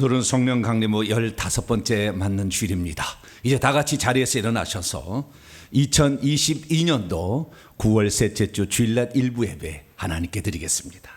오늘은 성령 강림후 15번째 맞는 주일입니다. 이제 다 같이 자리에서 일어나셔서 2022년도 9월 셋째 주 주일날 일부 예배 하나님께 드리겠습니다.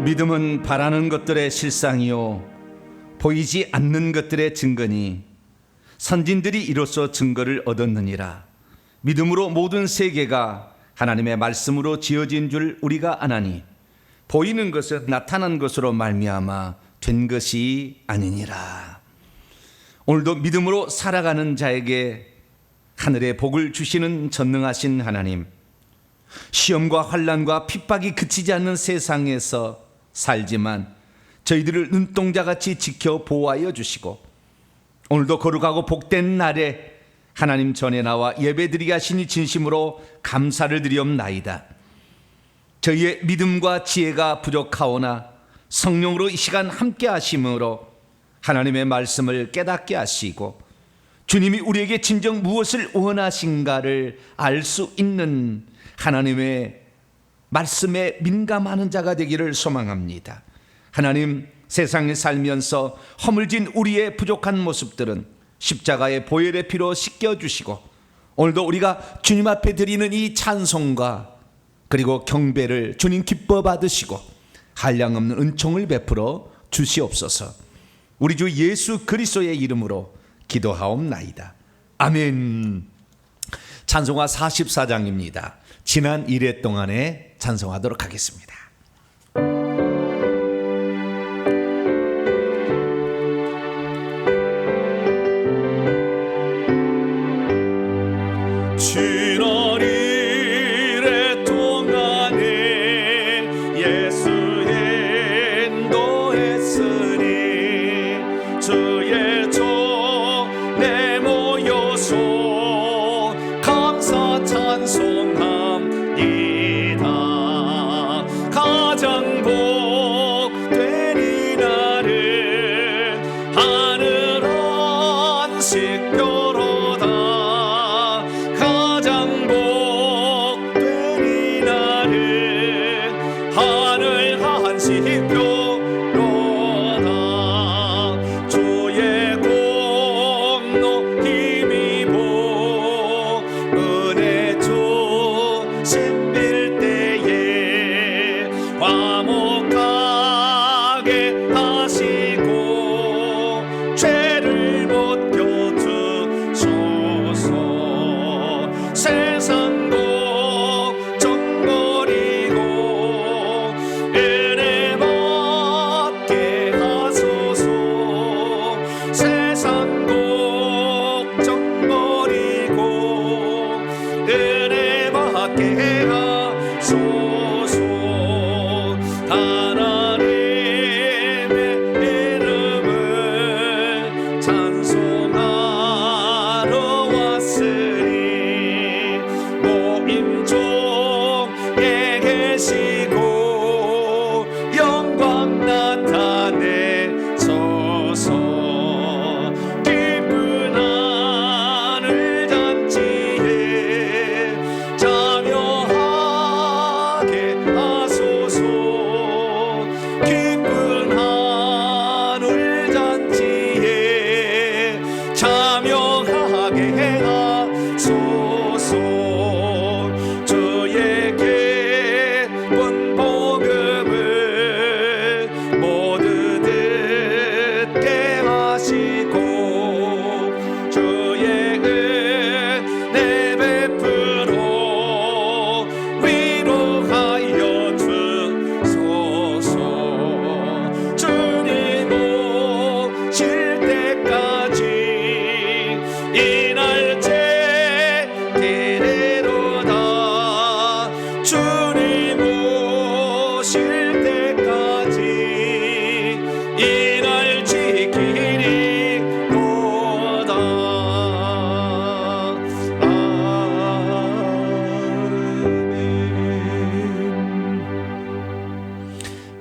믿음은 바라는 것들의 실상이요 보이지 않는 것들의 증거니 선진들이 이로써 증거를 얻었느니라. 믿음으로 모든 세계가 하나님의 말씀으로 지어진 줄 우리가 아나니 보이는 것은 나타난 것으로 말미암아 된 것이 아니니라. 오늘도 믿음으로 살아가는 자에게 하늘의 복을 주시는 전능하신 하나님, 시험과 환난과 핍박이 그치지 않는 세상에서 살지만 저희들을 눈동자같이 지켜 보호하여 주시고 오늘도 거룩하고 복된 날에 하나님 전에 나와 예배드리게 하시니 진심으로 감사를 드리옵나이다. 저희의 믿음과 지혜가 부족하오나 성령으로 이 시간 함께 하심으로 하나님의 말씀을 깨닫게 하시고 주님이 우리에게 진정 무엇을 원하신가를 알 수 있는 하나님의 말씀에 민감하는 자가 되기를 소망합니다. 하나님, 세상에 살면서 허물진 우리의 부족한 모습들은 십자가의 보혈의 피로 씻겨주시고 오늘도 우리가 주님 앞에 드리는 이 찬송과 그리고 경배를 주님 기뻐 받으시고 한량없는 은총을 베풀어 주시옵소서. 우리 주 예수 그리스도의 이름으로 기도하옵나이다. 아멘. 찬송가 44장입니다. 지난 1회 동안에 찬송하도록 하겠습니다. 지난 1회 동안에 예수 인도했으니 주의 전에 모여서 감사 찬송함 가장 복된 이 날을 하늘 안식교로다. 가장 복된 이 날을 하늘 안식교로다. 주의 공로 힘입어 은혜 주신 화목하게 하시고 죄를 벗겨주시고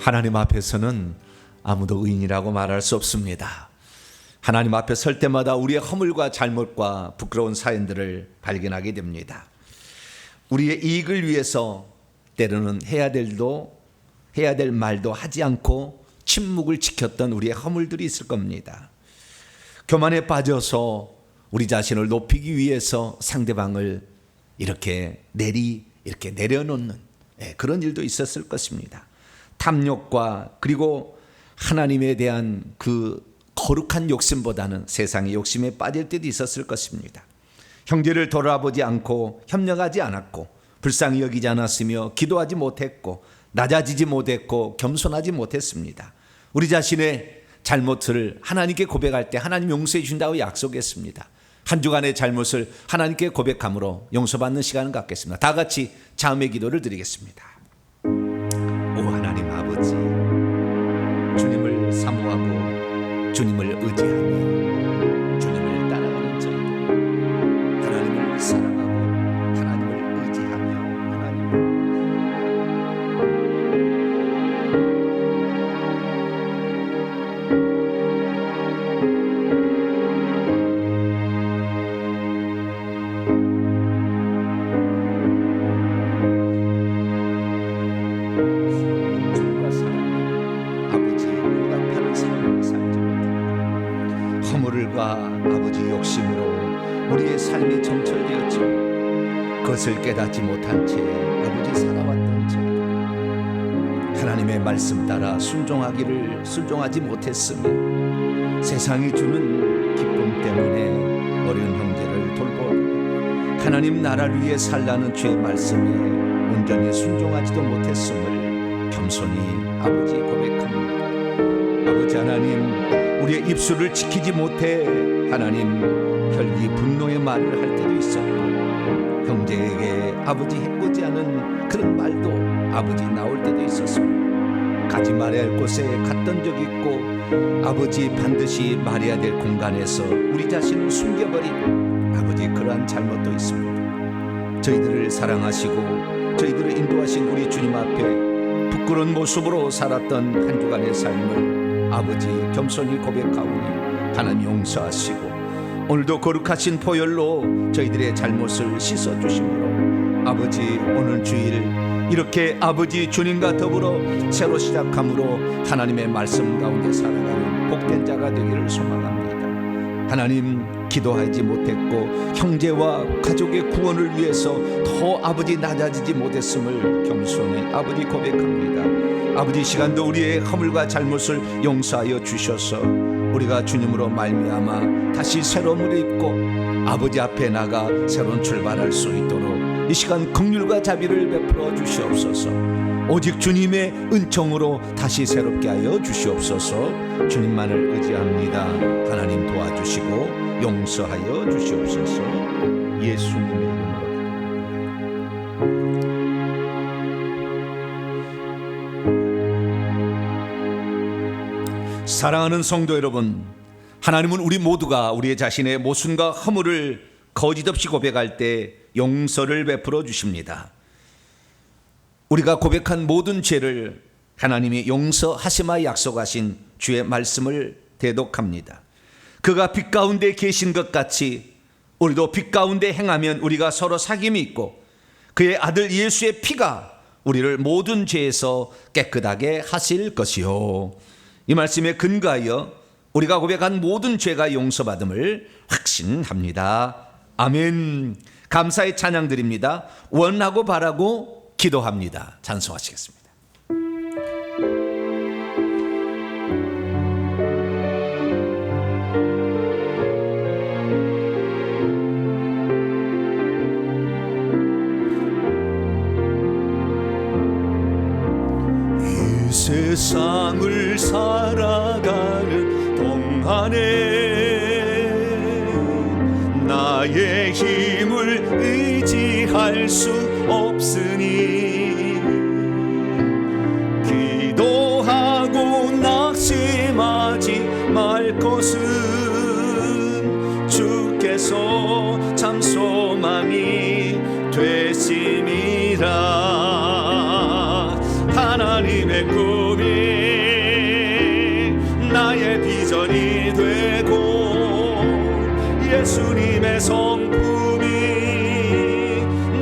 하나님 앞에서는 아무도 의인이라고 말할 수 없습니다. 하나님 앞에 설 때마다 우리의 허물과 잘못과 부끄러운 사연들을 발견하게 됩니다. 우리의 이익을 위해서 때로는 해야 될 말도 하지 않고 침묵을 지켰던 우리의 허물들이 있을 겁니다. 교만에 빠져서 우리 자신을 높이기 위해서 상대방을 이렇게 내려놓는 그런 일도 있었을 것입니다. 탐욕과 그리고 하나님에 대한 그 거룩한 욕심보다는 세상의 욕심에 빠질 때도 있었을 것입니다. 형제를 돌아보지 않고 협력하지 않았고 불쌍히 여기지 않았으며 기도하지 못했고 낮아지지 못했고 겸손하지 못했습니다. 우리 자신의 잘못을 하나님께 고백할 때 하나님 용서해 준다고 약속했습니다. 한 주간의 잘못을 하나님께 고백함으로 용서받는 시간을 갖겠습니다. 다 같이 자음의 기도를 드리겠습니다. 오 하나님 아버지, 주님을 사모하고 주님을 의지하며 주님을 따라가는 저희들, 하나님을 사랑하고 하나님을 의지하며 하나님을 허물과 아버지 욕심으로 우리의 삶이 점철되었지만 그것을 깨닫지 못한 채 아버지 살아왔던 저희들, 하나님의 말씀 따라 순종하지 못했으며 세상이 주는 기쁨 때문에 어려운 형제를 돌보고 하나님 나라를 위해 살라는 주의 말씀에 온전히 순종하지도 못했음을 겸손히 아버지 고백합니다. 아버지 하나님, 우리의 입술을 지키지 못해 하나님 혈기 분노의 말을 할 때도 있었고 형제에게 아버지 해보지 않은 그런 말도 아버지 나올 때도 있었습니다. 가지 말아야 할 곳에 갔던 적이 있고 아버지 반드시 말해야 될 공간에서 우리 자신을 숨겨버린 아버지 그러한 잘못도 있습니다. 저희들을 사랑하시고 저희들을 인도하신 우리 주님 앞에 부끄러운 모습으로 살았던 한 주간의 삶을 아버지 겸손히 고백하오니 하나님 용서하시고 오늘도 거룩하신 보혈로 저희들의 잘못을 씻어주심으로 아버지 오늘 주일 이렇게 아버지 주님과 더불어 새로 시작함으로 하나님의 말씀 가운데 살아가는 복된 자가 되기를 소망합니다. 하나님, 기도하지 못했고 형제와 가족의 구원을 위해서 더 아버지 낮아지지 못했음을 겸손히 아버지 고백합니다. 아버지 시간도 우리의 허물과 잘못을 용서하여 주셔서 우리가 주님으로 말미암아 다시 새로움을 입고 아버지 앞에 나가 새로운 출발할 수 있도록 이 시간 긍휼과 자비를 베풀어 주시옵소서. 오직 주님의 은총으로 다시 새롭게 하여 주시옵소서. 주님만을 의지합니다. 하나님 도와주시고 용서하여 주시옵소서. 예수님의 이름으로. 사랑하는 성도 여러분, 하나님은 우리 모두가 우리의 자신의 모순과 허물을 거짓없이 고백할 때 용서를 베풀어 주십니다. 우리가 고백한 모든 죄를 하나님이 용서하시마 약속하신 주의 말씀을 대독합니다. 그가 빛 가운데 계신 것 같이 우리도 빛 가운데 행하면 우리가 서로 사귐이 있고 그의 아들 예수의 피가 우리를 모든 죄에서 깨끗하게 하실 것이요. 이 말씀에 근거하여 우리가 고백한 모든 죄가 용서받음을 확신합니다. 아멘. 감사의 찬양 드립니다. 원하고 바라고 기도합니다. 찬송하시겠습니다. 이 세상을 살아가는 동안에 나의 힘을 의지할 수 없으니 기도하고 낙심하지 말 것은 주께서 참 소망이 되심이라. 하나님의 꿈이 예수님의 성품이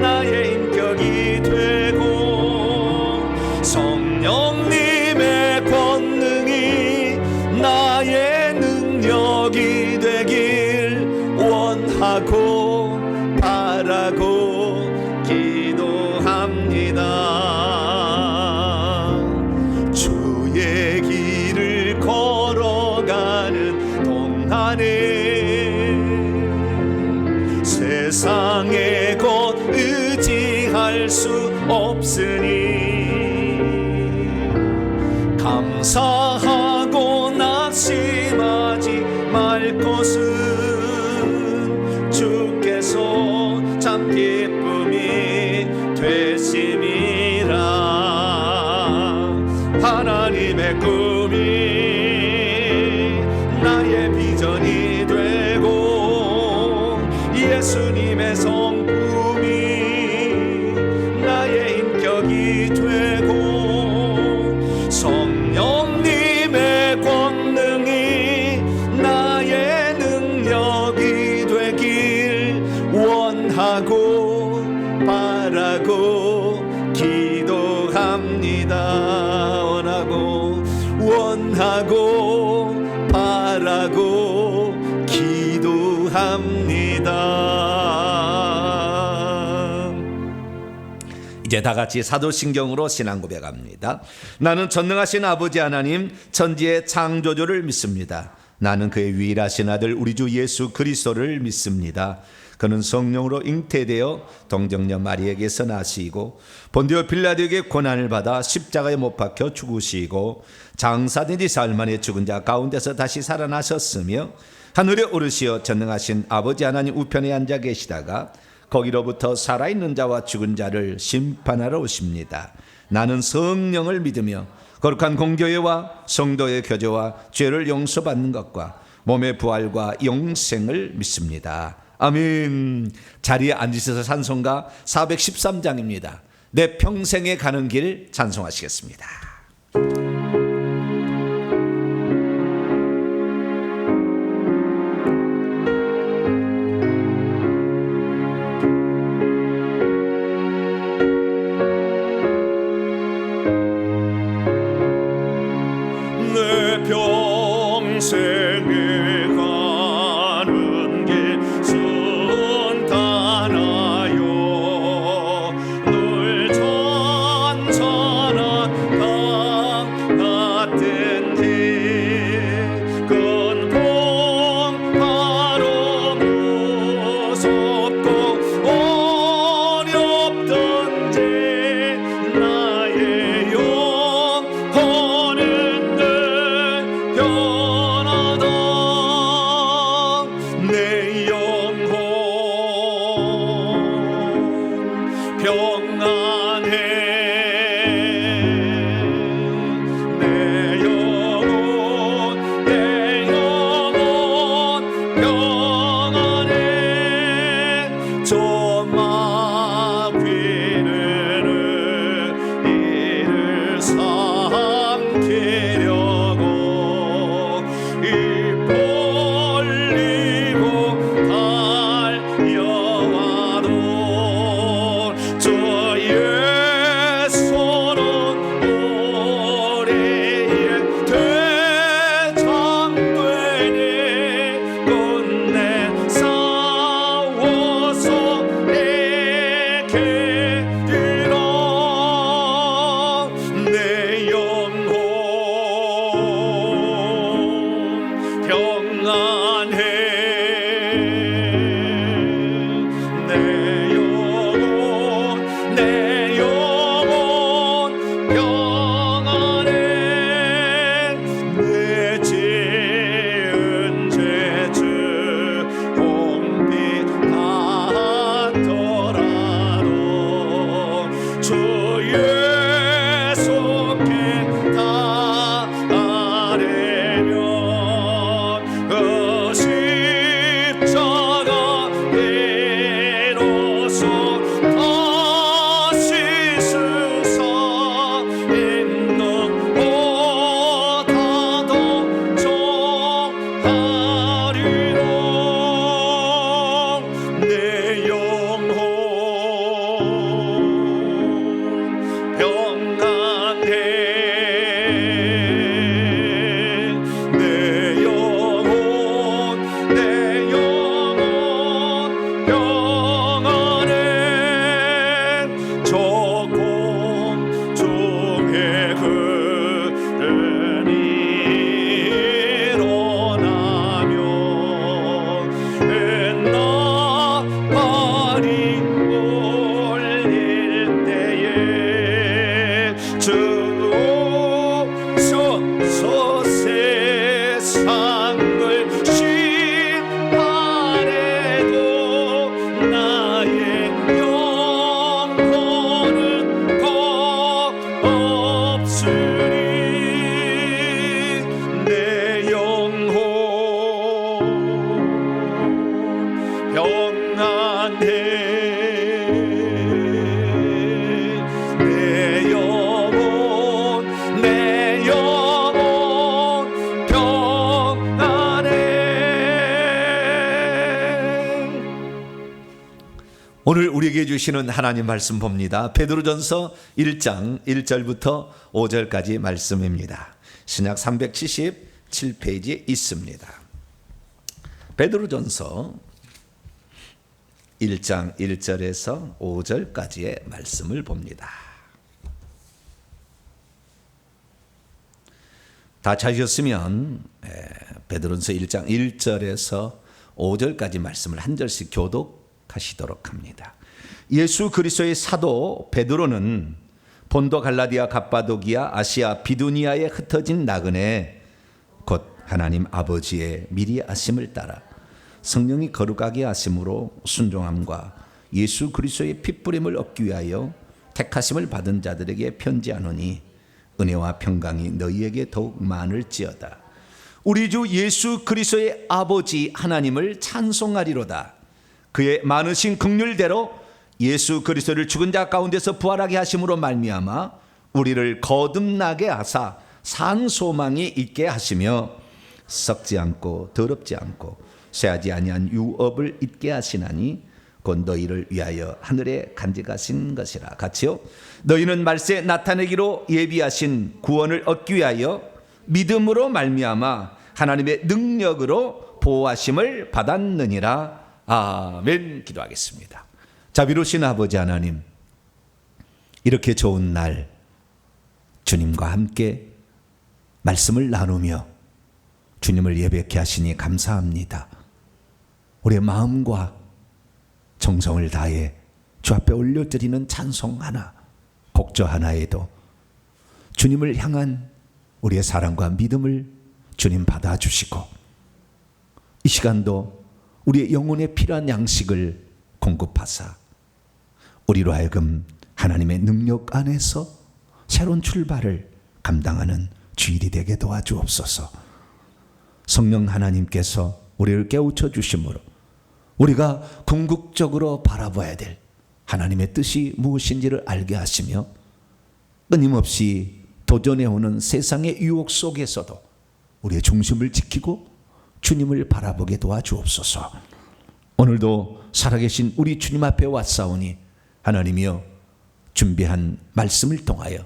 나의 인격이 되고 성령님의 권능이 나의 능력이 되길 원하고 바라고 기도합니다. 주의 길을 걸어가는 동안에 세상에 곧 의지할 수 없으니 감사하고 낙심하지 말 것은 주께서 참 기쁨이 되심이라. 하나님의 꿈이 나의 비전이 되고 예수님의 성품이 나의 인격이 되고 성령님의 권능이 나의 능력이 되길 원하고 바라고 기도합니다. 원하고 바라고 기도합니다. 이제 다 같이 사도신경으로 신앙 고백합니다. 나는 전능하신 아버지 하나님 천지의 창조주를 믿습니다. 나는 그의 유일하신 아들 우리 주 예수 그리스도를 믿습니다. 그는 성령으로 잉태되어 동정녀 마리에게서 나시고 본디오 빌라도에게 고난을 받아 십자가에 못 박혀 죽으시고 장사된 지 사흘 만에 죽은 자 가운데서 다시 살아나셨으며 하늘에 오르시어 전능하신 아버지 하나님 우편에 앉아 계시다가 거기로부터 살아있는 자와 죽은 자를 심판하러 오십니다. 나는 성령을 믿으며 거룩한 공교회와 성도의 교제와 죄를 용서받는 것과 몸의 부활과 영생을 믿습니다. 아멘. 자리에 앉으셔서 찬송가 413장입니다. 내 평생에 가는 길 찬송하시겠습니다. 내 평생에 가는 길 순탄하여 늘 찬찬한 평안해 내 영혼 평안해. 오늘 우리에게 주시는 하나님 말씀 봅니다. 베드로전서 1장 1절부터 5절까지 말씀입니다. 신약 377페이지에 있습니다. 베드로전서 1장 1절에서 5절까지의 말씀을 봅니다. 다 찾으셨으면 베드로전서 1장 1절에서 5절까지 말씀을 한 절씩 교독하시도록 합니다. 예수 그리스도의 사도 베드로는 본도 갈라디아 갑바도기아 아시아 비두니아에 흩어진 나그네 곧 하나님 아버지의 미리 아심을 따라 성령이 거룩하게 하심으로 순종함과 예수 그리스도의 핏부림을 얻기 위하여 택하심을 받은 자들에게 편지하노니 은혜와 평강이 너희에게 더욱 많을지어다. 우리 주 예수 그리스도의 아버지 하나님을 찬송하리로다. 그의 많으신 긍휼대로 예수 그리스도를 죽은 자 가운데서 부활하게 하심으로 말미암아 우리를 거듭나게 하사 산 소망이 있게 하시며 썩지 않고 더럽지 않고 쇠하지 아니한 유업을 있게 하시나니 곧 너희를 위하여 하늘에 간직하신 것이라. 같이요. 너희는 말세 나타내기로 예비하신 구원을 얻기 위하여 믿음으로 말미암아 하나님의 능력으로 보호하심을 받았느니라. 아멘. 기도하겠습니다. 자비로우신 아버지 하나님, 이렇게 좋은 날 주님과 함께 말씀을 나누며 주님을 예배케 하시니 감사합니다. 우리의 마음과 정성을 다해 주 앞에 올려드리는 찬송 하나, 곡조 하나에도 주님을 향한 우리의 사랑과 믿음을 주님 받아주시고 이 시간도 우리의 영혼에 필요한 양식을 공급하사 우리로 하여금 하나님의 능력 안에서 새로운 출발을 감당하는 주일이 되게 도와주옵소서. 성령 하나님께서 우리를 깨우쳐 주심으로 우리가 궁극적으로 바라봐야 될 하나님의 뜻이 무엇인지를 알게 하시며 끊임없이 도전해오는 세상의 유혹 속에서도 우리의 중심을 지키고 주님을 바라보게 도와주옵소서. 오늘도 살아계신 우리 주님 앞에 왔사오니 하나님이여 준비한 말씀을 통하여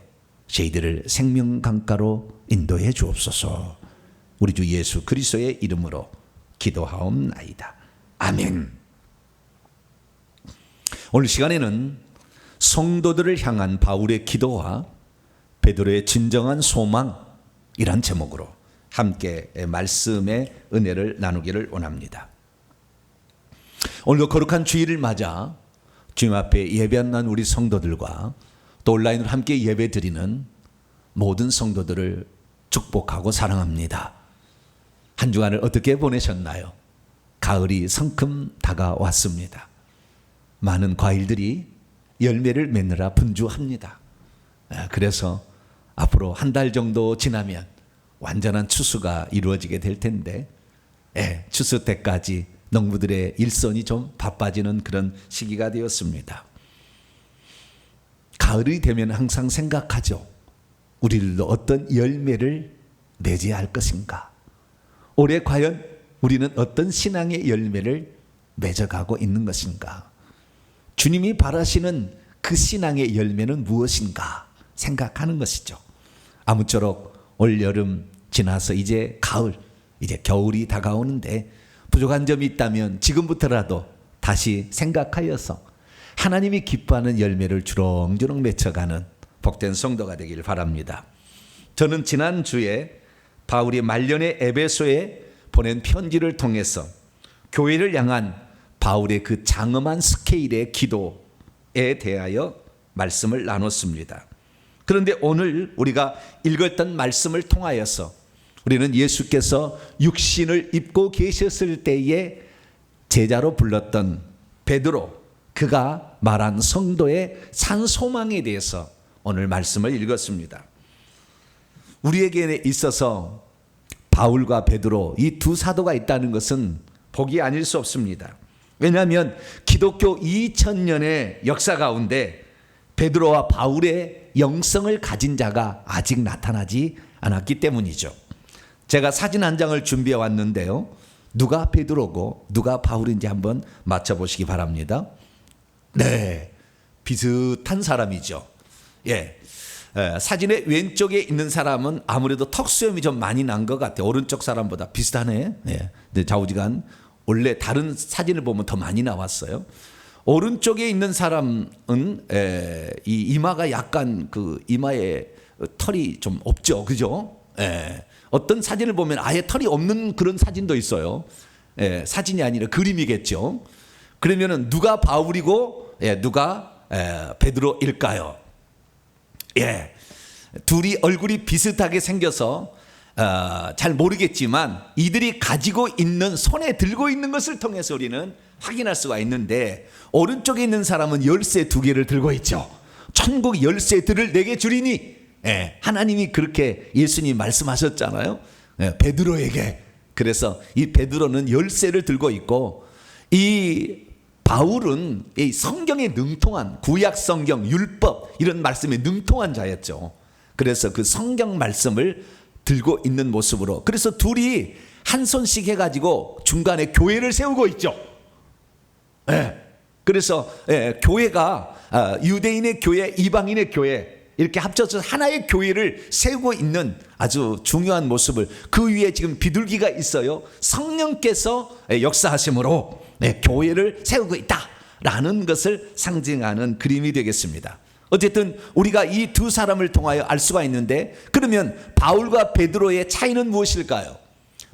저희들을 생명 강가로 인도해 주옵소서. 우리 주 예수 그리스도의 이름으로 기도하옵나이다. 아멘. 오늘 시간에는 성도들을 향한 바울의 기도와 베드로의 진정한 소망이란 제목으로 함께 말씀의 은혜를 나누기를 원합니다. 오늘도 거룩한 주일을 맞아 주님 앞에 예배한 우리 성도들과 또 온라인으로 함께 예배드리는 모든 성도들을 축복하고 사랑합니다. 한 주간을 어떻게 보내셨나요? 가을이 성큼 다가왔습니다. 많은 과일들이 열매를 맺느라 분주합니다. 그래서 앞으로 한 달 정도 지나면 완전한 추수가 이루어지게 될 텐데 추수 때까지 농부들의 일손이 좀 바빠지는 그런 시기가 되었습니다. 가을이 되면 항상 생각하죠. 우리들도 어떤 열매를 맺어야 할 것인가? 올해 과연 우리는 어떤 신앙의 열매를 맺어가고 있는 것인가? 주님이 바라시는 그 신앙의 열매는 무엇인가 생각하는 것이죠. 아무쪼록 올 여름 지나서 이제 가을, 이제 겨울이 다가오는데 부족한 점이 있다면 지금부터라도 다시 생각하여서 하나님이 기뻐하는 열매를 주렁주렁 맺혀가는 복된 성도가 되길 바랍니다. 저는 지난주에 바울이 말년의 에베소에 보낸 편지를 통해서 교회를 향한 바울의 그 장엄한 스케일의 기도에 대하여 말씀을 나눴습니다. 그런데 오늘 우리가 읽었던 말씀을 통하여서 우리는 예수께서 육신을 입고 계셨을 때에 제자로 불렀던 베드로, 그가 말한 성도의 산 소망에 대해서 오늘 말씀을 읽었습니다. 우리에게 있어서 바울과 베드로 이 두 사도가 있다는 것은 복이 아닐 수 없습니다. 왜냐하면 기독교 2000년의 역사 가운데 베드로와 바울의 영성을 가진 자가 아직 나타나지 않았기 때문이죠. 제가 사진 한 장을 준비해 왔는데요. 누가 베드로고 누가 바울인지 한번 맞춰보시기 바랍니다. 네, 비슷한 사람이죠. 예, 사진의 왼쪽에 있는 사람은 아무래도 턱수염이 좀 많이 난 것 같아요. 오른쪽 사람보다 비슷하네. 예, 근데 좌우지간 원래 다른 사진을 보면 더 많이 나왔어요. 오른쪽에 있는 사람은 이 이마가 약간 그 이마에 털이 좀 없죠, 그죠? 어떤 사진을 보면 아예 털이 없는 그런 사진도 있어요. 사진이 아니라 그림이겠죠. 그러면은 누가 바울이고 누가 베드로일까요? 예, 둘이 얼굴이 비슷하게 생겨서 잘 모르겠지만 이들이 가지고 있는 손에 들고 있는 것을 통해서 우리는 확인할 수가 있는데, 오른쪽에 있는 사람은 열쇠 2개를 들고 있죠. 천국 열쇠들을 내게 주리니, 하나님이 그렇게 예수님이 말씀하셨잖아요. 베드로에게. 그래서 이 베드로는 열쇠를 들고 있고, 이 바울은 이 성경에 능통한, 구약 성경, 율법 이런 말씀에 능통한 자였죠. 그래서 그 성경 말씀을 들고 있는 모습으로, 그래서 둘이 한 손씩 해가지고 중간에 교회를 세우고 있죠. 그래서 교회가 유대인의 교회, 이방인의 교회 이렇게 합쳐서 하나의 교회를 세우고 있는 아주 중요한 모습을, 그 위에 지금 비둘기가 있어요. 성령께서 역사하심으로 교회를 세우고 있다라는 것을 상징하는 그림이 되겠습니다. 어쨌든 우리가 이 두 사람을 통하여 알 수가 있는데, 그러면 바울과 베드로의 차이는 무엇일까요?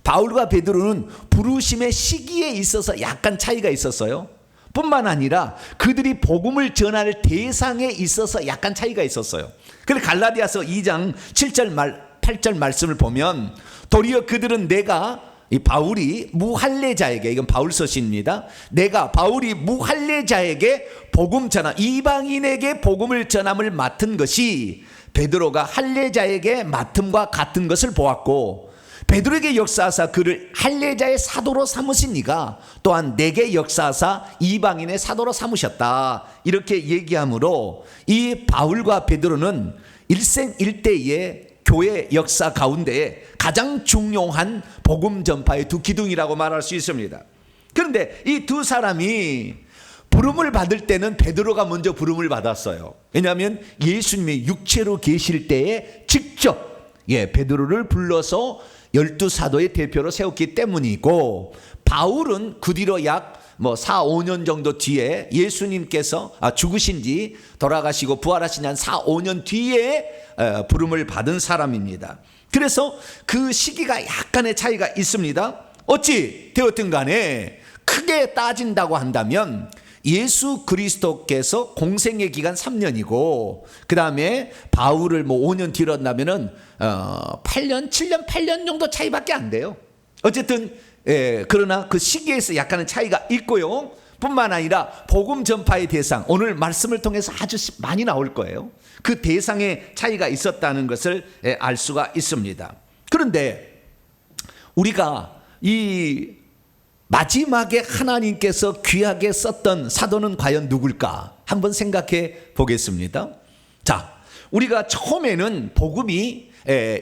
바울과 베드로는 부르심의 시기에 있어서 약간 차이가 있었어요. 뿐만 아니라 그들이 복음을 전할 대상에 있어서 약간 차이가 있었어요. 그래서 갈라디아서 2장 7절 8절 말씀을 보면, 도리어 그들은 이 바울이 무할례자에게, 이건 바울서신입니다. 바울이 무할례자에게 복음 전함, 이방인에게 복음을 전함을 맡은 것이 베드로가 할례자에게 맡음과 같은 것을 보았고, 베드로에게 역사하사 그를 할례자의 사도로 삼으시니가 또한 내게 역사하사 이방인의 사도로 삼으셨다, 이렇게 얘기하므로 이 바울과 베드로는 일생일대의 교회 역사 가운데 가장 중요한 복음 전파의 두 기둥이라고 말할 수 있습니다. 그런데 이 두 사람이 부름을 받을 때는 베드로가 먼저 부름을 받았어요. 왜냐하면 예수님이 육체로 계실 때에 직접 베드로를 불러서 12사도의 대표로 세웠기 때문이고, 바울은 그 뒤로 약 4, 5년 정도 뒤에 예수님께서 죽으신 지 돌아가시고 부활하신 한 4, 5년 뒤에 부름을 받은 사람입니다. 그래서 그 시기가 약간의 차이가 있습니다. 어찌 되었든 간에 크게 따진다고 한다면 예수 그리스도께서 공생의 기간 3년이고, 그 다음에 바울을 5년 뒤로 한다면은 8년 정도 차이밖에 안 돼요. 어쨌든 그러나 그 시기에서 약간의 차이가 있고요. 뿐만 아니라 복음 전파의 대상, 오늘 말씀을 통해서 아주 많이 나올 거예요. 그 대상의 차이가 있었다는 것을 알 수가 있습니다. 그런데 우리가 이 마지막에 하나님께서 귀하게 썼던 사도는 과연 누굴까 한번 생각해 보겠습니다. 자, 우리가 처음에는 복음이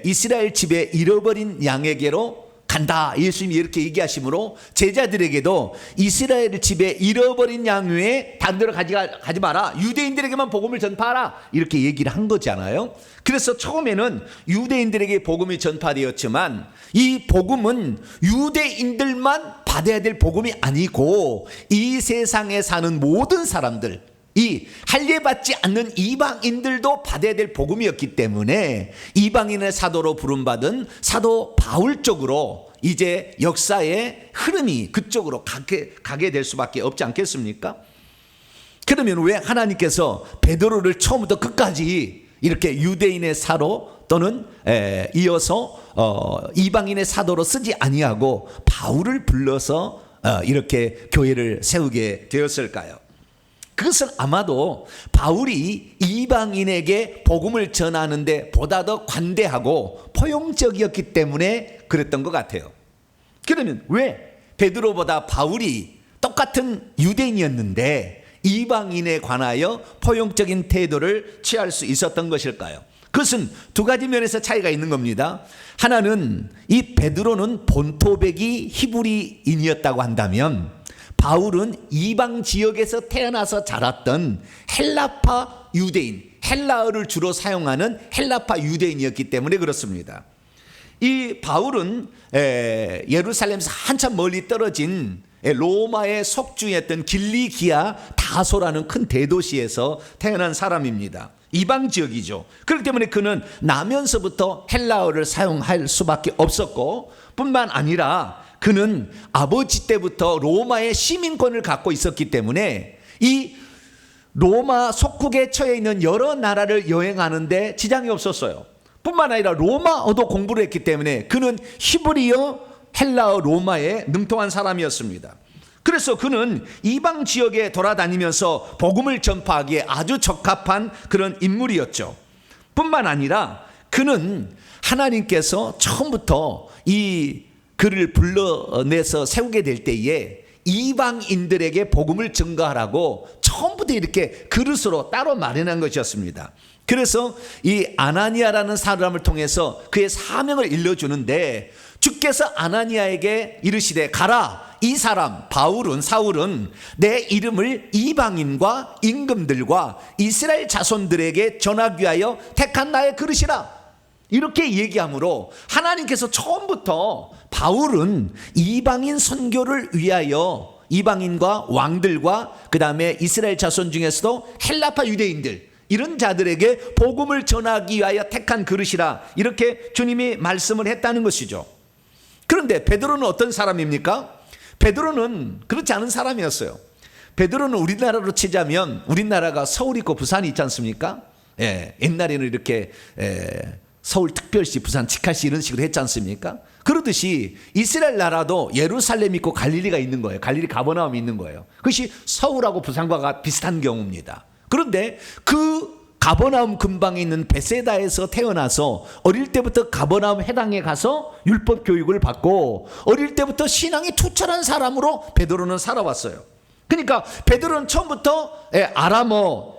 이스라엘 집에 잃어버린 양에게로 간다, 예수님이 이렇게 얘기하시므로 제자들에게도 이스라엘 집에 잃어버린 양 외에 다른 데로 가지 마라, 유대인들에게만 복음을 전파하라, 이렇게 얘기를 한 거잖아요. 그래서 처음에는 유대인들에게 복음이 전파되었지만 이 복음은 유대인들만 받아야 될 복음이 아니고 이 세상에 사는 모든 사람들, 이 할례받지 않는 이방인들도 받아야 될 복음이었기 때문에 이방인의 사도로 부름받은 사도 바울 쪽으로 이제 역사의 흐름이 그쪽으로 가게 될 수밖에 없지 않겠습니까? 그러면 왜 하나님께서 베드로를 처음부터 끝까지 이렇게 유대인의 사도 또는 이어서 이방인의 사도로 쓰지 아니하고 바울을 불러서 이렇게 교회를 세우게 되었을까요? 그것은 아마도 바울이 이방인에게 복음을 전하는데 보다 더 관대하고 포용적이었기 때문에 그랬던 것 같아요. 그러면 왜 베드로보다 바울이 똑같은 유대인이었는데 이방인에 관하여 포용적인 태도를 취할 수 있었던 것일까요? 그것은 두 가지 면에서 차이가 있는 겁니다. 하나는 이 베드로는 본토백이 히브리인이었다고 한다면 바울은 이방 지역에서 태어나서 자랐던 헬라파 유대인, 헬라어를 주로 사용하는 헬라파 유대인이었기 때문에 그렇습니다. 이 바울은 예루살렘에서 한참 멀리 떨어진 로마의 속주였던 길리기아 다소라는 큰 대도시에서 태어난 사람입니다. 이방 지역이죠. 그렇기 때문에 그는 나면서부터 헬라어를 사용할 수밖에 없었고, 뿐만 아니라 그는 아버지 때부터 로마의 시민권을 갖고 있었기 때문에 이 로마 속국에 처해 있는 여러 나라를 여행하는데 지장이 없었어요. 뿐만 아니라 로마어도 공부를 했기 때문에 그는 히브리어, 헬라어, 로마에 능통한 사람이었습니다. 그래서 그는 이방 지역에 돌아다니면서 복음을 전파하기에 아주 적합한 그런 인물이었죠. 뿐만 아니라 그는 하나님께서 처음부터 이 그를 불러내서 세우게 될 때에 이방인들에게 복음을 증거하라고 처음부터 이렇게 그릇으로 따로 마련한 것이었습니다. 그래서 이 아나니아라는 사람을 통해서 그의 사명을 일러주는데, 주께서 아나니아에게 이르시되 가라, 이 사람 사울은 내 이름을 이방인과 임금들과 이스라엘 자손들에게 전하기 위하여 택한 나의 그릇이라, 이렇게 얘기하므로 하나님께서 처음부터 바울은 이방인 선교를 위하여 이방인과 왕들과 그 다음에 이스라엘 자손 중에서도 헬라파 유대인들, 이런 자들에게 복음을 전하기 위하여 택한 그릇이라, 이렇게 주님이 말씀을 했다는 것이죠. 그런데 베드로는 어떤 사람입니까? 베드로는 그렇지 않은 사람이었어요. 베드로는 우리나라로 치자면 우리나라가 서울 있고 부산이 있지 않습니까? 옛날에는 이렇게 서울특별시, 부산 직할시 이런 식으로 했지 않습니까? 그러듯이 이스라엘 나라도 예루살렘 있고 갈릴리가 있는 거예요. 갈릴리 가버나움이 있는 거예요. 그것이 서울하고 부산과 비슷한 경우입니다. 그런데 그 가버나움 근방에 있는 베세다에서 태어나서 어릴 때부터 가버나움 해당에 가서 율법 교육을 받고 어릴 때부터 신앙이 투철한 사람으로 베드로는 살아왔어요. 그러니까 베드로는 처음부터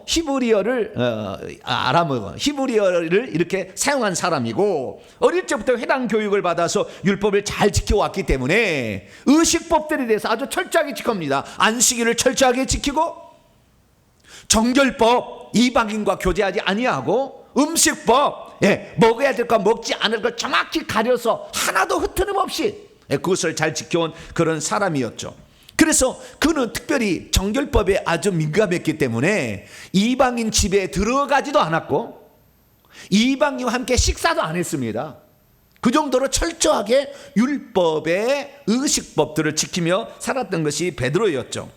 히브리어를 이렇게 사용한 사람이고, 어릴 때부터 회당 교육을 받아서 율법을 잘 지켜왔기 때문에 의식법들에 대해서 아주 철저하게 지킵니다. 안식일을 철저하게 지키고, 정결법, 이방인과 교제하지 아니하고, 음식법, 먹어야 될 거 먹지 않을 걸 정확히 가려서 하나도 흐트름 없이 그것을 잘 지켜온 그런 사람이었죠. 그래서 그는 특별히 정결법에 아주 민감했기 때문에 이방인 집에 들어가지도 않았고 이방인과 함께 식사도 안 했습니다. 그 정도로 철저하게 율법의 의식법들을 지키며 살았던 것이 베드로였죠.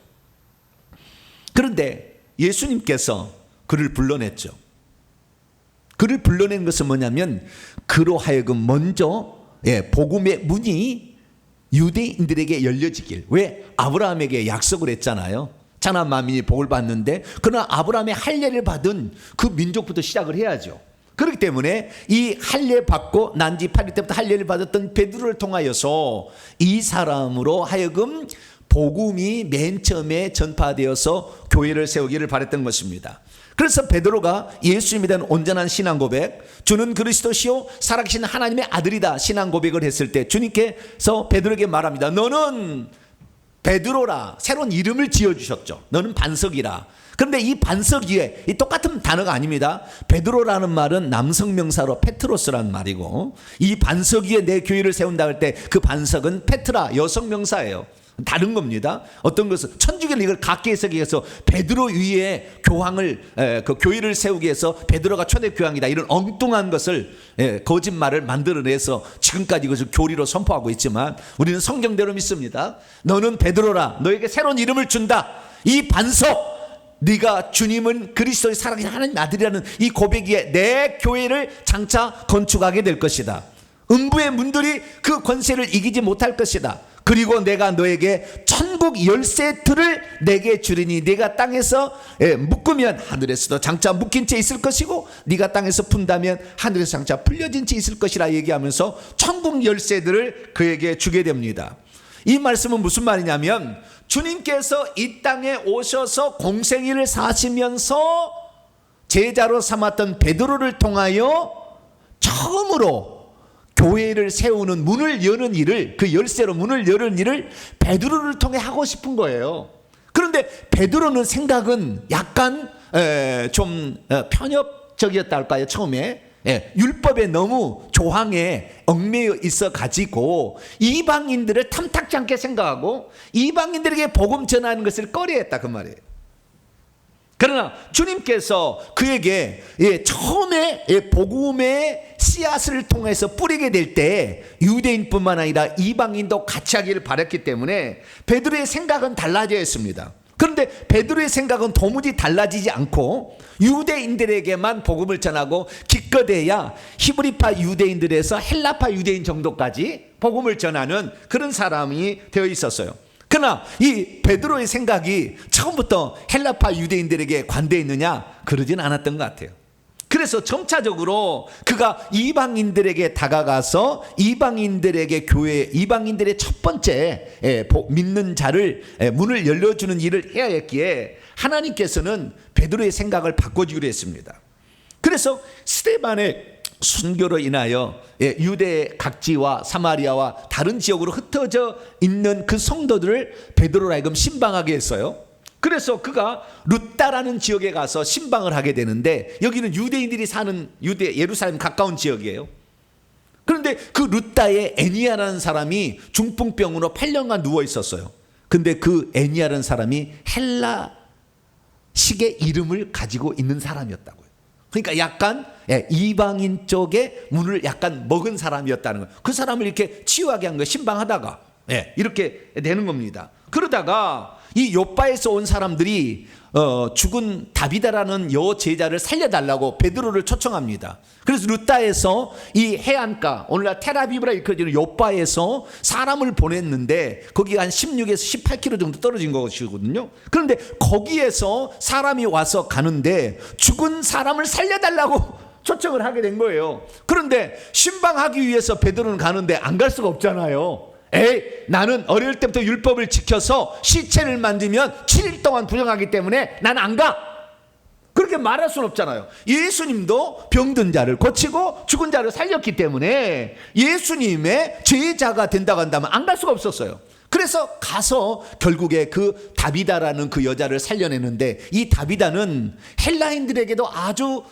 그런데 예수님께서 그를 불러냈죠. 그를 불러낸 것은 뭐냐면, 그로 하여금 먼저 복음의 문이 유대인들에게 열려지길. 왜? 아브라함에게 약속을 했잖아요. 자나 만민이 복을 받는데, 그러나 아브라함의 할례를 받은 그 민족부터 시작을 해야죠. 그렇기 때문에 이 할례 받고 난지 8일 때부터 할례를 받았던 베드로를 통하여서 이 사람으로 하여금 복음이 맨 처음에 전파되어서 교회를 세우기를 바랬던 것입니다. 그래서 베드로가 예수님에 대한 온전한 신앙 고백, 주는 그리스도시요 살아계신 하나님의 아들이다 신앙 고백을 했을 때 주님께서 베드로에게 말합니다. 너는 베드로라, 새로운 이름을 지어주셨죠. 너는 반석이라. 그런데 이 반석 위에, 이 똑같은 단어가 아닙니다. 베드로라는 말은 남성 명사로 페트로스라는 말이고, 이 반석 위에 내 교회를 세운다 할 때 그 반석은 페트라, 여성 명사예요. 다른 겁니다. 어떤 것은 천주교는 이걸 각기 해석해서 베드로 위에 그 교회를 세우기 위해서 베드로가 초대 교황이다, 이런 엉뚱한 것을 거짓말을 만들어내서 지금까지 이것을 교리로 선포하고 있지만, 우리는 성경대로 믿습니다. 너는 베드로라, 너에게 새로운 이름을 준다. 이 반석, 네가 주님은 그리스도의 살아계신 하나님 아들이라는 이 고백 위에 내 교회를 장차 건축하게 될 것이다. 음부의 문들이 그 권세를 이기지 못할 것이다. 그리고 내가 너에게 천국 열쇠들을 내게 주리니, 네가 땅에서 묶으면 하늘에서도 장차 묶인 채 있을 것이고, 네가 땅에서 푼다면 하늘에서 장차 풀려진 채 있을 것이라 얘기하면서 천국 열쇠들을 그에게 주게 됩니다. 이 말씀은 무슨 말이냐면, 주님께서 이 땅에 오셔서 공생애를 사시면서 제자로 삼았던 베드로를 통하여 처음으로 교회를 세우는 문을 여는 일을, 그 열쇠로 문을 여는 일을 베드로를 통해 하고 싶은 거예요. 그런데 베드로는 생각은 약간 좀 편협적이었다 할까요? 처음에 율법에 너무 조항에 얽매여 있어 가지고 이방인들을 탐탁지 않게 생각하고 이방인들에게 복음 전하는 것을 꺼려했다 그 말이에요. 그러나 주님께서 그에게 처음에 복음의 씨앗을 통해서 뿌리게 될 때 유대인뿐만 아니라 이방인도 같이 하기를 바랐기 때문에 베드로의 생각은 달라져 있습니다. 그런데 베드로의 생각은 도무지 달라지지 않고 유대인들에게만 복음을 전하고 기껏해야 히브리파 유대인들에서 헬라파 유대인 정도까지 복음을 전하는 그런 사람이 되어 있었어요. 그러나 이 베드로의 생각이 처음부터 헬라파 유대인들에게 관대했느냐? 그러진 않았던 것 같아요. 그래서 점차적으로 그가 이방인들에게 다가가서 이방인들에게 교회, 이방인들의 첫 번째 믿는 자를 문을 열려주는 일을 해야 했기에 하나님께서는 베드로의 생각을 바꿔주기로 했습니다. 그래서 스데반의 순교로 인하여 유대 각지와 사마리아와 다른 지역으로 흩어져 있는 그 성도들을 베드로로 하여금 신방하게 했어요. 그래서 그가 루따라는 지역에 가서 신방을 하게 되는데 여기는 유대인들이 사는 예루살렘 가까운 지역이에요. 그런데 그 루따에 애니아라는 사람이 중풍병으로 8년간 누워 있었어요. 근데 그 애니아라는 사람이 헬라식의 이름을 가지고 있는 사람이었다고요. 그러니까 약간 이방인 쪽에 문을 약간 먹은 사람이었다는 거예요. 그 사람을 이렇게 치유하게 한 거예요. 신방하다가 이렇게 되는 겁니다. 그러다가 이 요바에서 온 사람들이 죽은 다비다라는 여 제자를 살려달라고 베드로를 초청합니다. 그래서 루따에서 이 해안가, 오늘날 테라비브라 일컬어지는 요바에서 사람을 보냈는데 거기가 한 16에서 18km 정도 떨어진 것이거든요. 그런데 거기에서 사람이 와서 가는데 죽은 사람을 살려달라고 초청을 하게 된 거예요. 그런데 신방하기 위해서 베드로는 가는데 안 갈 수가 없잖아요. 나는 어릴 때부터 율법을 지켜서 시체를 만지면 7일 동안 부정하기 때문에 나는 안 가. 그렇게 말할 수는 없잖아요. 예수님도 병든 자를 고치고 죽은 자를 살렸기 때문에 예수님의 제자가 된다고 한다면 안 갈 수가 없었어요. 그래서 가서 결국에 그 다비다라는 그 여자를 살려내는데 이 다비다는 헬라인들에게도 아주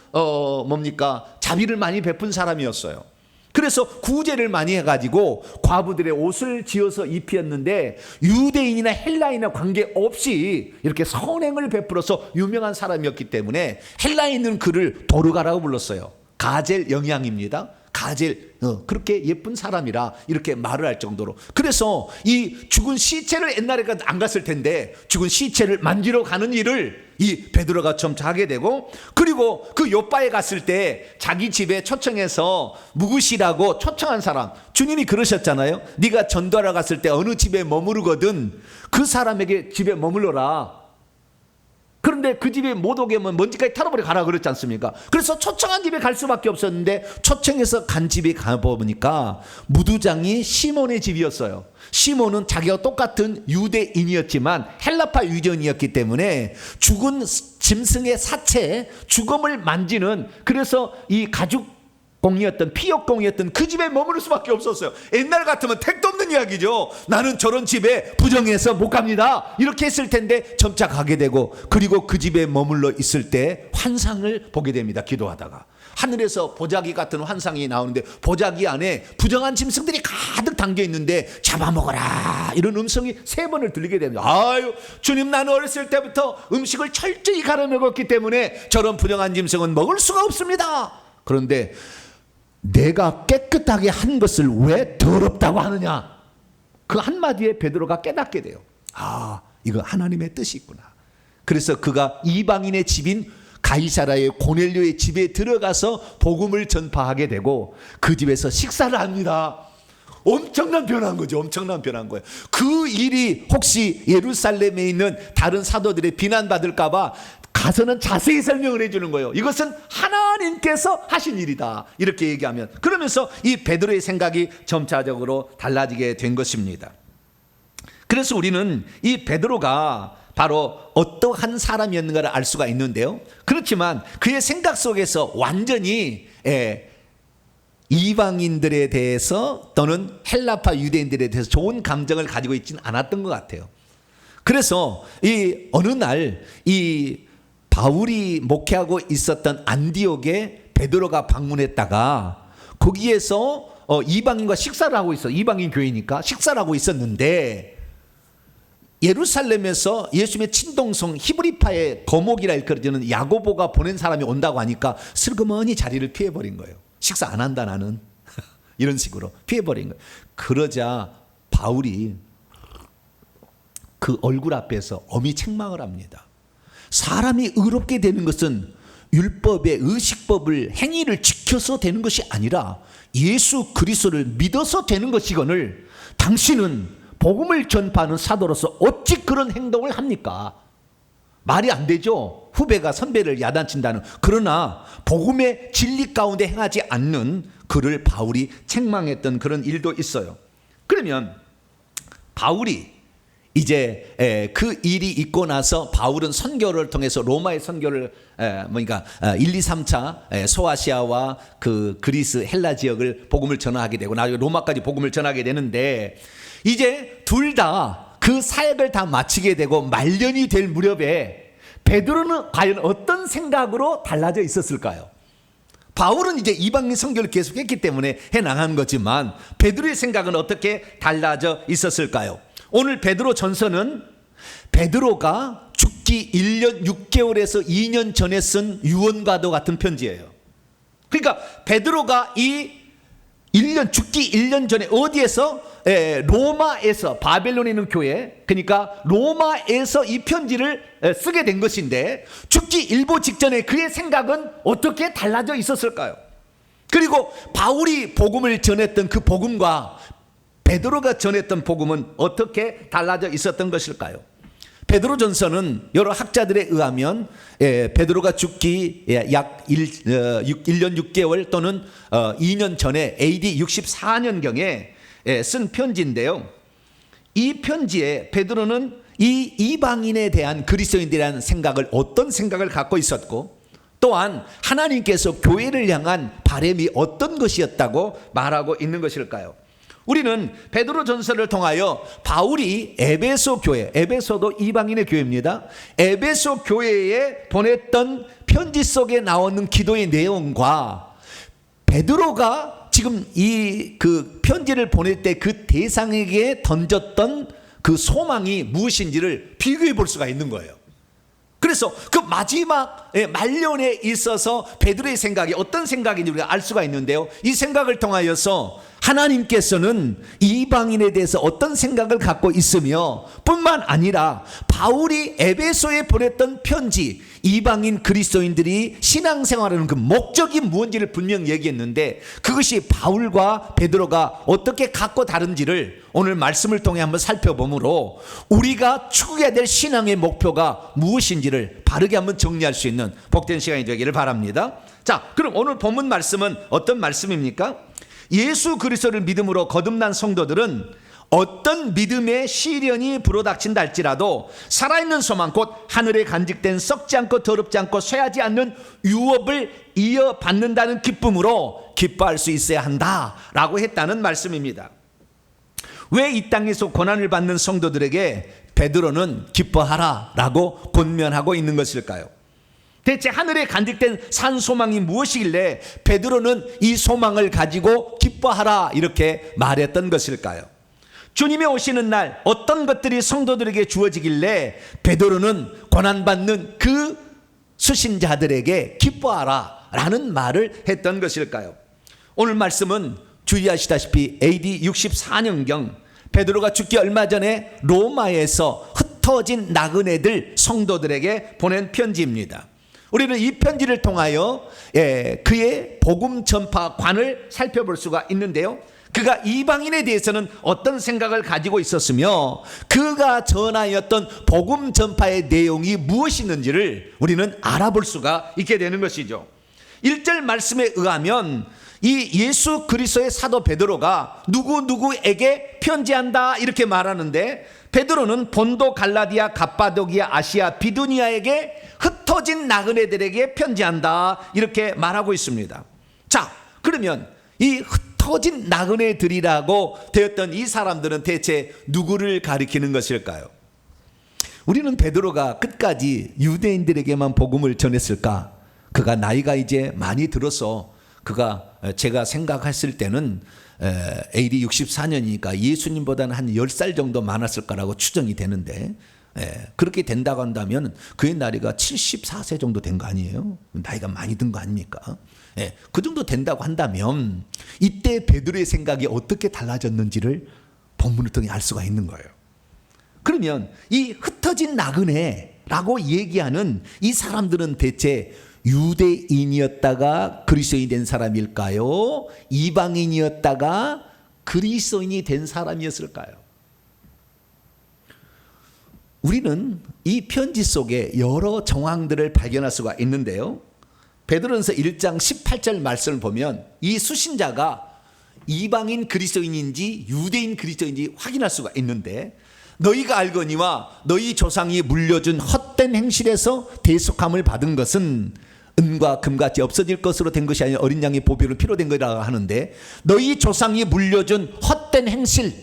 자비를 많이 베푼 사람이었어요. 그래서 구제를 많이 해가지고 과부들의 옷을 지어서 입히었는데 유대인이나 헬라인이나 관계없이 이렇게 선행을 베풀어서 유명한 사람이었기 때문에 헬라인은 그를 도르가라고 불렀어요. 가젤 영향입니다. 가젤 그렇게 예쁜 사람이라 이렇게 말을 할 정도로. 그래서 이 죽은 시체를 옛날에 안 갔을 텐데 죽은 시체를 만지러 가는 일을 이 베드로가 점차 하게 되고, 그리고 그 요바에 갔을 때 자기 집에 초청해서 묵으시라고 초청한 사람, 주님이 그러셨잖아요. 네가 전도하러 갔을 때 어느 집에 머무르거든 그 사람에게 집에 머물러라. 그런데 그 집에 못 오게 하면 먼지까지 털어버리고 가라 그랬지 않습니까? 그래서 초청한 집에 갈 수밖에 없었는데 초청해서 간 집에 가보니까 무두장이 시몬의 집이었어요. 시몬은 자기와 똑같은 유대인이었지만 헬라파 유대인이었기 때문에 죽은 짐승의 사체, 죽음을 만지는, 그래서 이 가죽 공이었던, 피역공이었던 그 집에 머무를 수밖에 없었어요. 옛날 같으면 택도 없는 이야기죠. 나는 저런 집에 부정해서 못 갑니다 이렇게 했을 텐데 점차 가게 되고, 그리고 그 집에 머물러 있을 때 환상을 보게 됩니다. 기도하다가 하늘에서 보자기 같은 환상이 나오는데 보자기 안에 부정한 짐승들이 가득 담겨 있는데 잡아먹어라 이런 음성이 3번을 들리게 됩니다. 아유, 주님, 나는 어렸을 때부터 음식을 철저히 가려 먹었기 때문에 저런 부정한 짐승은 먹을 수가 없습니다. 그런데 내가 깨끗하게 한 것을 왜 더럽다고 하느냐, 그 한마디에 베드로가 깨닫게 돼요. 아, 이거 하나님의 뜻이 있구나. 그래서 그가 이방인의 집인 가이사라의 고넬료의 집에 들어가서 복음을 전파하게 되고 그 집에서 식사를 합니다. 엄청난 변화인 거죠. 엄청난 변화인 거예요. 그 일이 혹시 예루살렘에 있는 다른 사도들의 비난받을까 봐 가서는 자세히 설명을 해주는 거예요. 이것은 하나님께서 하신 일이다 이렇게 얘기하면, 그러면서 이 베드로의 생각이 점차적으로 달라지게 된 것입니다. 그래서 우리는 이 베드로가 바로 어떠한 사람이었는가를 알 수가 있는데요. 그렇지만 그의 생각 속에서 완전히 이방인들에 대해서 또는 헬라파 유대인들에 대해서 좋은 감정을 가지고 있지는 않았던 것 같아요. 그래서 이 어느 날 이 바울이 목회하고 있었던 안디옥에 베드로가 방문했다가 거기에서 이방인과 식사를 하고 있어. 이방인 교회니까 식사를 하고 있었는데 예루살렘에서 예수님의 친동성 히브리파의 거목이라 일컬어지는 야고보가 보낸 사람이 온다고 하니까 슬그머니 자리를 피해버린 거예요. 식사 안 한다 나는. 이런 식으로 피해버린 거예요. 그러자 바울이 그 얼굴 앞에서 엄히 책망을 합니다. 사람이 의롭게 되는 것은 율법의 의식법을 행위를 지켜서 되는 것이 아니라 예수 그리스도를 믿어서 되는 것이거늘 당신은 복음을 전파하는 사도로서 어찌 그런 행동을 합니까? 말이 안 되죠. 후배가 선배를 야단친다는. 그러나 복음의 진리 가운데 행하지 않는 그를 바울이 책망했던 그런 일도 있어요. 그러면 바울이 이제 그 일이 있고 나서 바울은 선교를 통해서 로마의 선교를 1, 2, 3차 소아시아와 그 그리스 헬라 지역을 복음을 전하게 되고 나중에 로마까지 복음을 전하게 되는데 이제 둘 다 그 사역을 다 마치게 되고 말년이 될 무렵에 베드로는 과연 어떤 생각으로 달라져 있었을까요? 바울은 이제 이방인 선교를 계속했기 때문에 해나간 거지만 베드로의 생각은 어떻게 달라져 있었을까요? 오늘 베드로 전서는 베드로가 죽기 1년 6개월에서 2년 전에 쓴 유언과도 같은 편지예요. 그러니까 베드로가 이 1년 죽기 1년 전에 어디에서 로마에서 바벨론에 있는 교회 그러니까 로마에서 이 편지를 쓰게 된 것인데 죽기 일보 직전에 그의 생각은 어떻게 달라져 있었을까요? 그리고 바울이 복음을 전했던 그 복음과 베드로가 전했던 복음은 어떻게 달라져 있었던 것일까요? 베드로전서는 여러 학자들에 의하면 베드로가 죽기 약 1년 6개월 또는 2년 전에 AD 64년경에 쓴 편지인데요. 이 편지에 베드로는 이 이방인에 대한 그리스도인들에 대한 생각을 어떤 생각을 갖고 있었고 또한 하나님께서 교회를 향한 바람이 어떤 것이었다고 말하고 있는 것일까요? 우리는 베드로 전서를 통하여 바울이 에베소 교회, 에베소도 이방인의 교회입니다. 에베소 교회에 보냈던 편지 속에 나오는 기도의 내용과 베드로가 지금 이 그 편지를 보낼 때 그 대상에게 던졌던 그 소망이 무엇인지를 비교해 볼 수가 있는 거예요. 그래서 그 마지막 말년에 있어서 베드로의 생각이 어떤 생각인지 우리가 알 수가 있는데요. 이 생각을 통하여서 하나님께서는 이방인에 대해서 어떤 생각을 갖고 있으며 뿐만 아니라 바울이 에베소에 보냈던 편지 이방인 그리스도인들이 신앙생활하는 그 목적이 무엇인지를 분명히 얘기했는데 그것이 바울과 베드로가 어떻게 갖고 다른지를 오늘 말씀을 통해 한번 살펴보므로 우리가 추구해야 될 신앙의 목표가 무엇인지를 바르게 한번 정리할 수 있는 복된 시간이 되기를 바랍니다. 자, 그럼 오늘 본문 말씀은 어떤 말씀입니까? 예수 그리스도를 믿음으로 거듭난 성도들은 어떤 믿음의 시련이 불어닥친다 할지라도 살아있는 소망 곧 하늘에 간직된 썩지 않고 더럽지 않고 쇠하지 않는 유업을 이어받는다는 기쁨으로 기뻐할 수 있어야 한다라고 했다는 말씀입니다. 왜 이 땅에서 고난을 받는 성도들에게 베드로는 기뻐하라라고 권면하고 있는 것일까요? 대체 하늘에 간직된 산 소망이 무엇이길래 베드로는 이 소망을 가지고 기뻐하라 이렇게 말했던 것일까요? 주님이 오시는 날 어떤 것들이 성도들에게 주어지길래 베드로는 고난받는 그 수신자들에게 기뻐하라 라는 말을 했던 것일까요? 오늘 말씀은 주의하시다시피 AD 64년경 베드로가 죽기 얼마 전에 로마에서 흩어진 나그네들 성도들에게 보낸 편지입니다. 우리는 이 편지를 통하여 그의 복음 전파관을 살펴볼 수가 있는데요. 그가 이방인에 대해서는 어떤 생각을 가지고 있었으며 그가 전하였던 복음 전파의 내용이 무엇이었는지를 우리는 알아볼 수가 있게 되는 것이죠. 1절 말씀에 의하면 이 예수 그리스도의 사도 베드로가 누구누구에게 편지한다 이렇게 말하는데 베드로는 본도, 갈라디아, 갑바도기아, 아시아, 비두니아에게 흩어진 나그네들에게 편지한다, 이렇게 말하고 있습니다. 자, 그러면 이 흩어진 나그네들이라고 되었던 이 사람들은 대체 누구를 가리키는 것일까요? 우리는 베드로가 끝까지 유대인들에게만 복음을 전했을까? 그가 나이가 이제 많이 들어서 제가 생각했을 때는 AD 64년이니까 예수님보다는 한 10살 정도 많았을 거라고 추정이 되는데, 그렇게 된다고 한다면 그의 나이가 74세 정도 된 거 아니에요? 나이가 많이 든 거 아닙니까? 그 정도 된다고 한다면 이때 베드로의 생각이 어떻게 달라졌는지를 본문을 통해 알 수가 있는 거예요. 그러면 이 흩어진 나그네라고 얘기하는 이 사람들은 대체 유대인이었다가 그리스도인이 된 사람일까요? 이방인이었다가 그리스도인이 된 사람이었을까요? 우리는 이 편지 속에 여러 정황들을 발견할 수가 있는데요. 베드로전서 1장 18절 말씀을 보면 이 수신자가 이방인 그리스도인인지 유대인 그리스도인인지 확인할 수가 있는데, 너희가 알거니와 너희 조상이 물려준 헛된 행실에서 대속함을 받은 것은 은과 금같이 없어질 것으로 된 것이 아니라 어린 양의 보배로 피로 된 거라고 하는데, 너희 조상이 물려준 헛된 행실,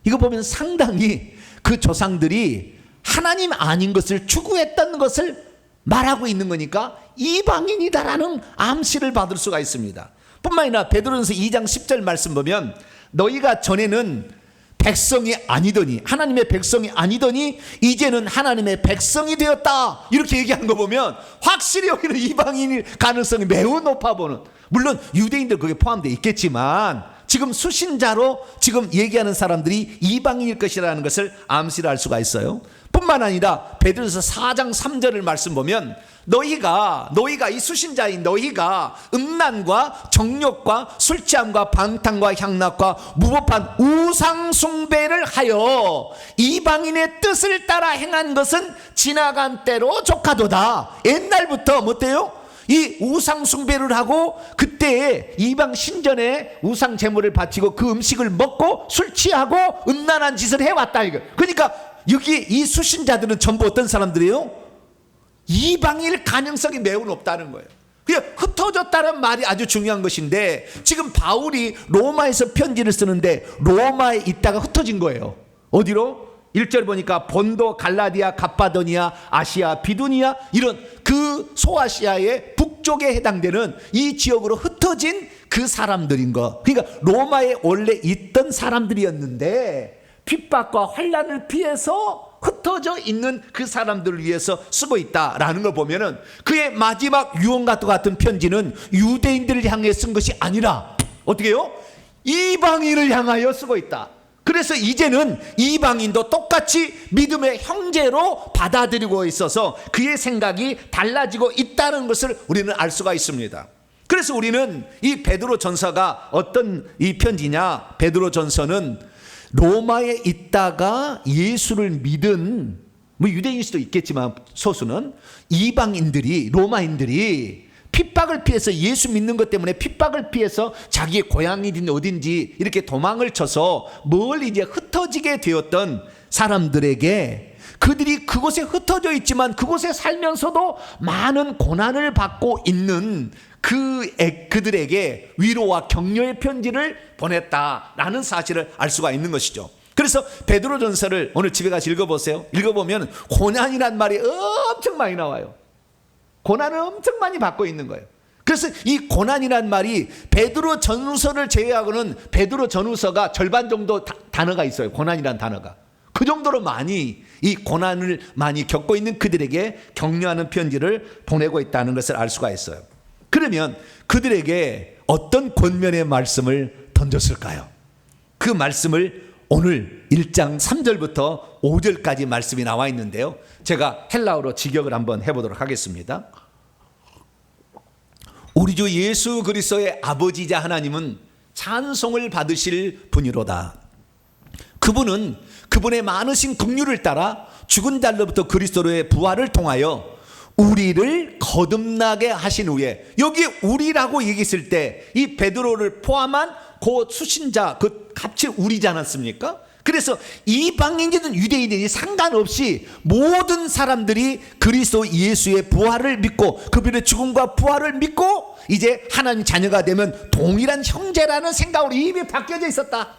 이거 보면 상당히 그 조상들이 하나님 아닌 것을 추구했다는 것을 말하고 있는 거니까 이방인이다라는 암시를 받을 수가 있습니다. 뿐만 아니라 베드로전서 2장 10절 말씀 보면 너희가 전에는 백성이 아니더니, 하나님의 백성이 아니더니 이제는 하나님의 백성이 되었다, 이렇게 얘기하는 거 보면 확실히 여기는 이방인일 가능성이 매우 높아 보는, 물론 유대인들 거기에 포함되어 있겠지만 지금 수신자로 지금 얘기하는 사람들이 이방인일 것이라는 것을 암시를 할 수가 있어요. 뿐만 아니라 베드로전서 4장 3절을 말씀 보면 너희가 이 수신자인 너희가 음란과 정욕과 술취함과 방탕과 향락과 무법한 우상 숭배를 하여 이방인의 뜻을 따라 행한 것은 지나간 때로 조카도다. 옛날부터 어때요? 이 우상 숭배를 하고 그때 이방 신전에 우상 제물을 바치고 그 음식을 먹고 술 취하고 음란한 짓을 해왔다, 이거. 그러니까 여기 이 수신자들은 전부 어떤 사람들이에요? 이방일 가능성이 매우 높다는 거예요. 그냥 흩어졌다는 말이 아주 중요한 것인데, 지금 바울이 로마에서 편지를 쓰는데 로마에 있다가 흩어진 거예요. 어디로? 1절 보니까 본도, 갈라디아, 갑바도니아, 아시아, 비두니아, 이런 그 소아시아의 북쪽에 해당되는 이 지역으로 흩어진 그 사람들인 거. 그러니까 로마에 원래 있던 사람들이었는데 핍박과 환난을 피해서 흩어져 있는 그 사람들을 위해서 쓰고 있다라는 걸 보면은 그의 마지막 유언과 같은 편지는 유대인들을 향해 쓴 것이 아니라 어떻게 해요? 이방인을 향하여 쓰고 있다. 그래서 이제는 이방인도 똑같이 믿음의 형제로 받아들이고 있어서 그의 생각이 달라지고 있다는 것을 우리는 알 수가 있습니다. 그래서 우리는 이 베드로 전서가 어떤 이 편지냐? 베드로 전서는 로마에 있다가 예수를 믿은, 뭐 유대인일 수도 있겠지만 소수는 이방인들이, 로마인들이 핍박을 피해서, 예수 믿는 것 때문에 핍박을 피해서 자기의 고향이든 어딘지 이렇게 도망을 쳐서 멀리 이제 흩어지게 되었던 사람들에게, 그들이 그곳에 흩어져 있지만 그곳에 살면서도 많은 고난을 받고 있는 그들에게 위로와 격려의 편지를 보냈다라는 사실을 알 수가 있는 것이죠. 그래서 베드로전서를 오늘 집에 가서 읽어보세요. 읽어보면 고난이란 말이 엄청 많이 나와요. 고난을 엄청 많이 받고 있는 거예요. 그래서 이 고난이란 말이 베드로전서를 제외하고는 베드로전후서가 절반 정도 단어가 있어요. 고난이란 단어가. 그 정도로 많이 이 고난을 많이 겪고 있는 그들에게 격려하는 편지를 보내고 있다는 것을 알 수가 있어요. 그러면 그들에게 어떤 권면의 말씀을 던졌을까요? 그 말씀을 오늘 1장 3절부터 5절까지 말씀이 나와 있는데요, 제가 헬라어로 직역을 한번 해보도록 하겠습니다. 우리 주 예수 그리스도의 아버지자 하나님은 찬송을 받으실 분이로다. 그분은 그분의 많으신 긍휼을 따라 죽은 자로부터 그리스도의 부활을 통하여 우리를 거듭나게 하신 후에, 여기 우리라고 얘기했을 때 이 베드로를 포함한 그 수신자, 그 값이 우리지 않았습니까? 그래서 이방인이든 유대인이든 상관없이 모든 사람들이 그리스도 예수의 부활을 믿고 그분의 죽음과 부활을 믿고 이제 하나님 자녀가 되면 동일한 형제라는 생각으로 이미 바뀌어져 있었다.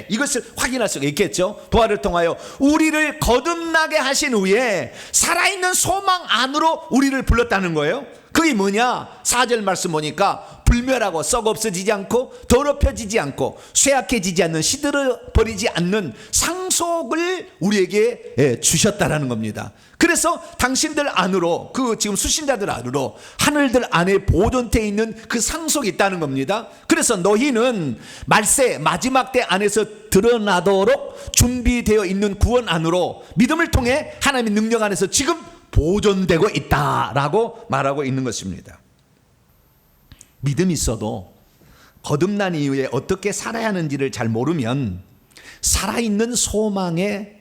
이것을 확인할 수가 있겠죠. 부활을 통하여 우리를 거듭나게 하신 후에 살아있는 소망 안으로 우리를 불렀다는 거예요. 그게 뭐냐? 4절 말씀 보니까 불멸하고 썩 없어지지 않고 더럽혀지지 않고 쇠약해지지 않는 시들어 버리지 않는 상속을 우리에게 주셨다라는 겁니다. 그래서 당신들 안으로, 그 지금 수신자들 안으로 하늘들 안에 보존되어 있는 그 상속이 있다는 겁니다. 그래서 너희는 말세 마지막 때 안에서 드러나도록 준비되어 있는 구원 안으로 믿음을 통해 하나님의 능력 안에서 지금 보존되고 있다라고 말하고 있는 것입니다. 믿음이 있어도 거듭난 이후에 어떻게 살아야 하는지를 잘 모르면 살아있는 소망에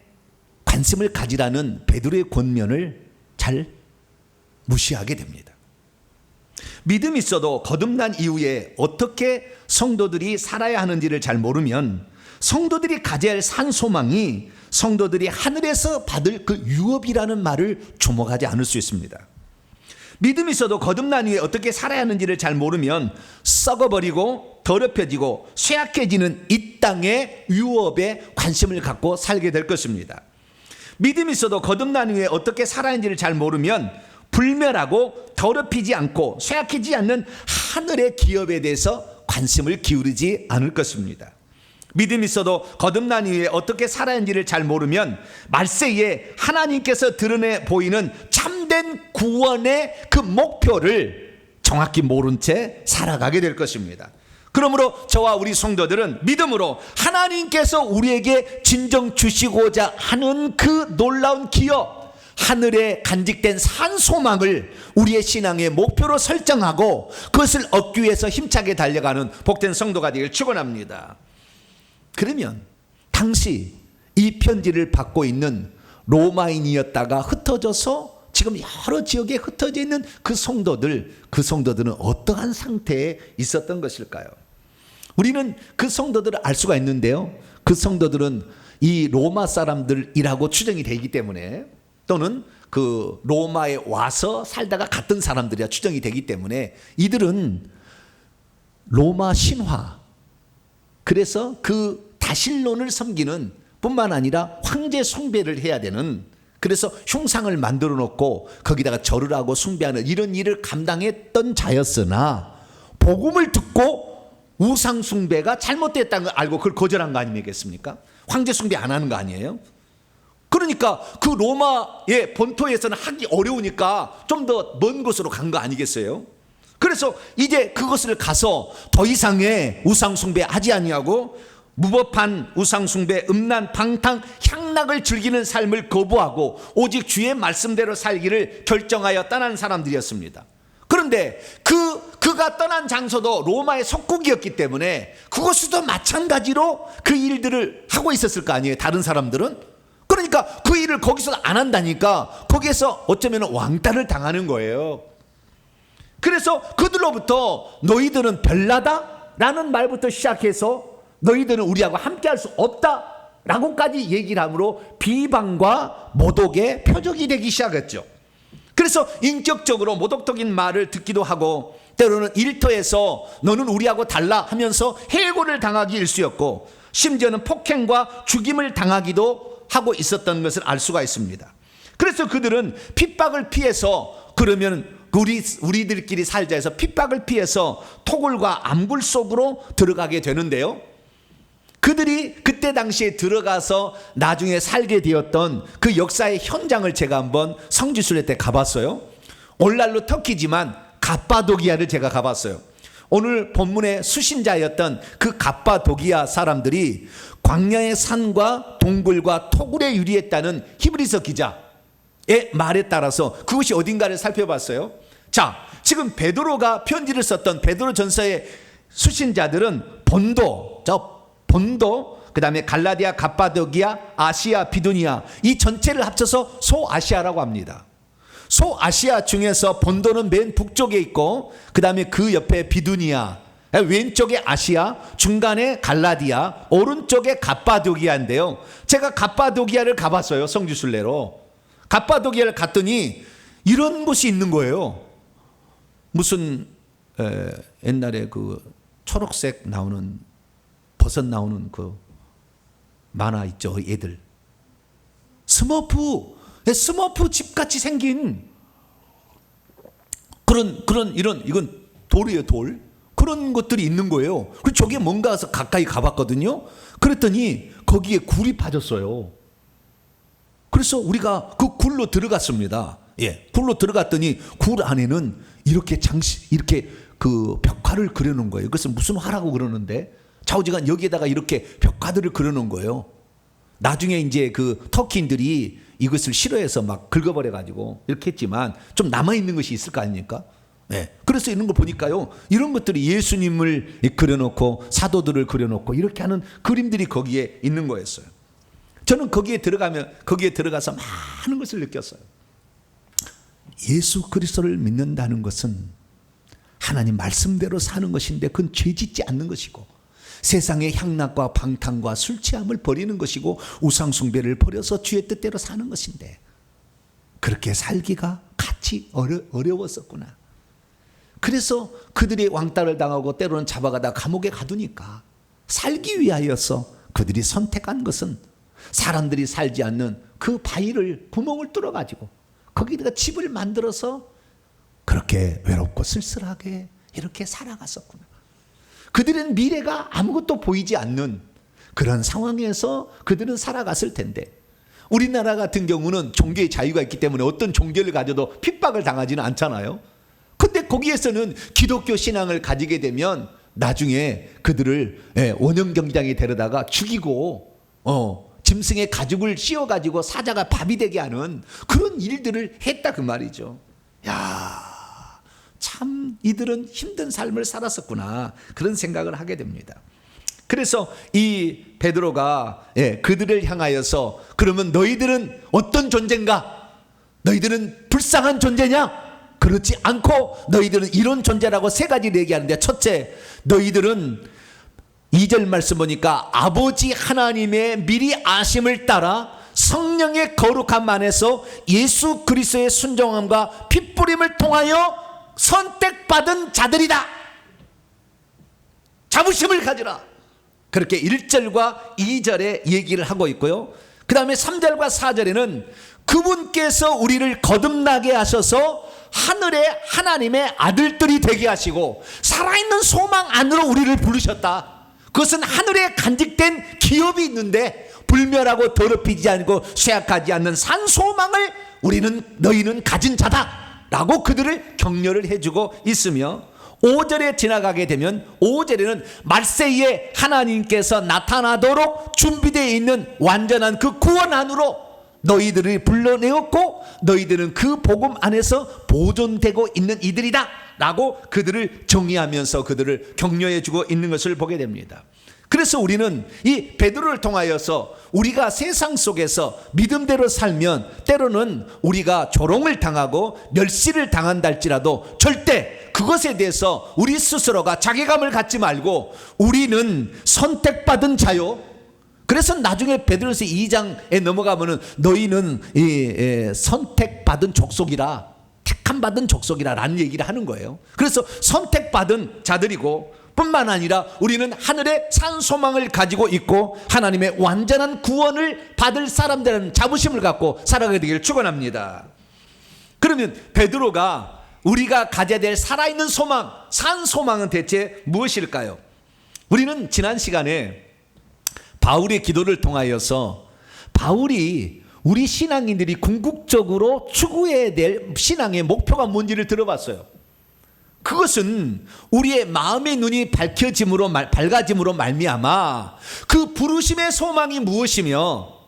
관심을 가지라는 베드로의 권면을 잘 무시하게 됩니다. 믿음이 있어도 거듭난 이후에 어떻게 성도들이 살아야 하는지를 잘 모르면 성도들이 가져야 할 산 소망이 성도들이 하늘에서 받을 그 유업이라는 말을 주목하지 않을 수 있습니다. 믿음이 있어도 거듭난 후에 어떻게 살아야 하는지를 잘 모르면 썩어버리고 더럽혀지고 쇠약해지는 이 땅의 유업에 관심을 갖고 살게 될 것입니다. 믿음이 있어도 거듭난 후에 어떻게 살아야 하는지를 잘 모르면 불멸하고 더럽히지 않고 쇠약해지지 않는 하늘의 기업에 대해서 관심을 기울이지 않을 것입니다. 믿음이 있어도 거듭난 이후에 어떻게 살아야 하는지를 잘 모르면 말세에 하나님께서 드러내 보이는 참된 구원의 그 목표를 정확히 모른 채 살아가게 될 것입니다. 그러므로 저와 우리 성도들은 믿음으로 하나님께서 우리에게 진정 주시고자 하는 그 놀라운 기업, 하늘에 간직된 산 소망을 우리의 신앙의 목표로 설정하고 그것을 얻기 위해서 힘차게 달려가는 복된 성도가 되길 축원합니다. 그러면 당시 이 편지를 받고 있는 로마인이었다가 흩어져서 지금 여러 지역에 흩어져 있는 그 성도들은 어떠한 상태에 있었던 것일까요? 우리는 그 성도들을 알 수가 있는데요, 그 성도들은 이 로마 사람들이라고 추정이 되기 때문에, 또는 그 로마에 와서 살다가 갔던 사람들이라 추정이 되기 때문에 이들은 로마 신화, 그래서 그 다실론을 섬기는 뿐만 아니라 황제 숭배를 해야 되는, 그래서 흉상을 만들어 놓고 거기다가 절을 하고 숭배하는 이런 일을 감당했던 자였으나 복음을 듣고 우상 숭배가 잘못됐다는 걸 알고 그걸 거절한 거 아니겠습니까? 황제 숭배 안 하는 거 아니에요? 그러니까 그 로마의 본토에서는 하기 어려우니까 좀 더 먼 곳으로 간 거 아니겠어요? 그래서 이제 그것을 가서 더 이상의 우상 숭배 하지 아니하고 무법한 우상 숭배, 음란, 방탕, 향락을 즐기는 삶을 거부하고 오직 주의 말씀대로 살기를 결정하여 떠난 사람들이었습니다. 그런데 그가 떠난 장소도 로마의 속국이었기 때문에 그곳에도 마찬가지로 그 일들을 하고 있었을 거 아니에요, 다른 사람들은? 그러니까 그 일을 거기서 안 한다니까 거기에서 어쩌면 왕따를 당하는 거예요. 그래서 그들로부터 너희들은 별나다라는 말부터 시작해서 너희들은 우리하고 함께할 수 없다라고까지 얘기를 함으로 비방과 모독의 표적이 되기 시작했죠. 그래서 인격적으로 모독적인 말을 듣기도 하고 때로는 일터에서 너는 우리하고 달라 하면서 해고를 당하기 일쑤였고 심지어는 폭행과 죽임을 당하기도 하고 있었던 것을 알 수가 있습니다. 그래서 그들은 핍박을 피해서, 그러면 우리들끼리 살자 해서 핍박을 피해서 토굴과 암굴 속으로 들어가게 되는데요, 그들이 그때 당시에 들어가서 나중에 살게 되었던 그 역사의 현장을 제가 한번 성지순례 때 가봤어요. 오늘날로 터키지만 갑바도기아를 제가 가봤어요. 오늘 본문의 수신자였던 그 갑바도기아 사람들이 광야의 산과 동굴과 토굴에 유리했다는 히브리서 기자의 말에 따라서 그것이 어딘가를 살펴봤어요. 자, 지금 베드로가 편지를 썼던 베드로 전서의 수신자들은 본도, 그 다음에 갈라디아, 갑바도기아, 아시아, 비두니아, 이 전체를 합쳐서 소아시아라고 합니다. 소아시아 중에서 본도는 맨 북쪽에 있고 그 다음에 그 옆에 비두니아, 왼쪽에 아시아, 중간에 갈라디아, 오른쪽에 갑바도기아인데요. 제가 갑바도기아를 가봤어요. 성지순례로. 갑바도기아를 갔더니 이런 곳이 있는 거예요. 무슨 옛날에 그 초록색 나오는 버섯 나오는 그 만화 있죠. 애들. 스머프 집같이 생긴 이건 돌이에요, 돌. 그런 것들이 있는 거예요. 그래서 저게 뭔가 해서 가까이 가봤거든요. 그랬더니 거기에 굴이 빠졌어요. 그래서 우리가 그 굴로 들어갔습니다. 굴로 들어갔더니 굴 안에는 이렇게 그 벽화를 그려놓은 거예요. 그래서 무슨 화라고 그러는데 좌우지간 여기에다가 이렇게 벽화들을 그려놓은 거예요. 나중에 이제 그 터키인들이 이것을 싫어해서 막 긁어버려가지고 이렇게 했지만 좀 남아있는 것이 있을 거 아닙니까? 그래서 이런 걸 보니까요, 이런 것들이 예수님을 그려놓고 사도들을 그려놓고 이렇게 하는 그림들이 거기에 있는 거였어요. 저는 거기에 들어가서 많은 것을 느꼈어요. 예수 그리스도를 믿는다는 것은 하나님 말씀대로 사는 것인데 그건 죄짓지 않는 것이고, 세상의 향락과 방탕과 술 취함을 버리는 것이고, 우상 숭배를 버려서 주의 뜻대로 사는 것인데 그렇게 살기가 같이 어려웠었구나. 그래서 그들이 왕따를 당하고 때로는 잡아가다 감옥에 가두니까 살기 위하여서 그들이 선택한 것은 사람들이 살지 않는 그 바위를 구멍을 뚫어가지고 거기다가 집을 만들어서 그렇게 외롭고 쓸쓸하게 이렇게 살아갔었구나. 그들은 미래가 아무것도 보이지 않는 그런 상황에서 그들은 살아갔을 텐데, 우리나라 같은 경우는 종교의 자유가 있기 때문에 어떤 종교를 가져도 핍박을 당하지는 않잖아요. 근데 거기에서는 기독교 신앙을 가지게 되면 나중에 그들을 원형 경기장에 데려다가 죽이고 짐승의 가죽을 씌워가지고 사자가 밥이 되게 하는 그런 일들을 했다 그 말이죠. 야, 참 이들은 힘든 삶을 살았었구나, 그런 생각을 하게 됩니다. 그래서 이 베드로가 그들을 향하여서 그러면 너희들은 어떤 존재인가? 너희들은 불쌍한 존재냐? 그렇지 않고 너희들은 이런 존재라고 세 가지를 얘기하는데, 첫째, 너희들은 2절 말씀 보니까 아버지 하나님의 미리 아심을 따라 성령의 거룩함 안에서 예수 그리스도의 순종함과 핏부림을 통하여 선택받은 자들이다. 자부심을 가지라. 그렇게 1절과 2절에 얘기를 하고 있고요. 그 다음에 3절과 4절에는 그분께서 우리를 거듭나게 하셔서 하늘의 하나님의 아들들이 되게 하시고 살아있는 소망 안으로 우리를 부르셨다. 그것은 하늘에 간직된 기업이 있는데 불멸하고 더럽히지 않고 쇠약하지 않는 산 소망을 너희는 가진 자다 라고 그들을 격려를 해주고 있으며, 5절에 지나가게 되면 5절에는 말세에 하나님께서 나타나도록 준비되어 있는 완전한 그 구원 안으로 너희들을 불러내었고 너희들은 그 복음 안에서 보존되고 있는 이들이다 라고 그들을 정의하면서 그들을 격려해주고 있는 것을 보게 됩니다. 그래서 우리는 이 베드로를 통하여서 우리가 세상 속에서 믿음대로 살면 때로는 우리가 조롱을 당하고 멸시를 당한다 할지라도 절대 그것에 대해서 우리 스스로가 자괴감을 갖지 말고 우리는 선택받은 자요. 그래서 나중에 베드로서 2장에 넘어가면은 너희는 선택받은 족속이라, 택함받은 족속이라 라는 얘기를 하는 거예요. 그래서 선택받은 자들이고 뿐만 아니라 우리는 하늘의 산 소망을 가지고 있고 하나님의 완전한 구원을 받을 사람들은 자부심을 갖고 살아가게 되기를 축원합니다. 그러면 베드로가 우리가 가져야 될 살아있는 소망, 산 소망은 대체 무엇일까요? 우리는 지난 시간에 바울의 기도를 통하여서 바울이 우리 신앙인들이 궁극적으로 추구해야 될 신앙의 목표가 뭔지를 들어봤어요. 그것은 우리의 마음의 눈이 밝아짐으로 말미암아 그 부르심의 소망이 무엇이며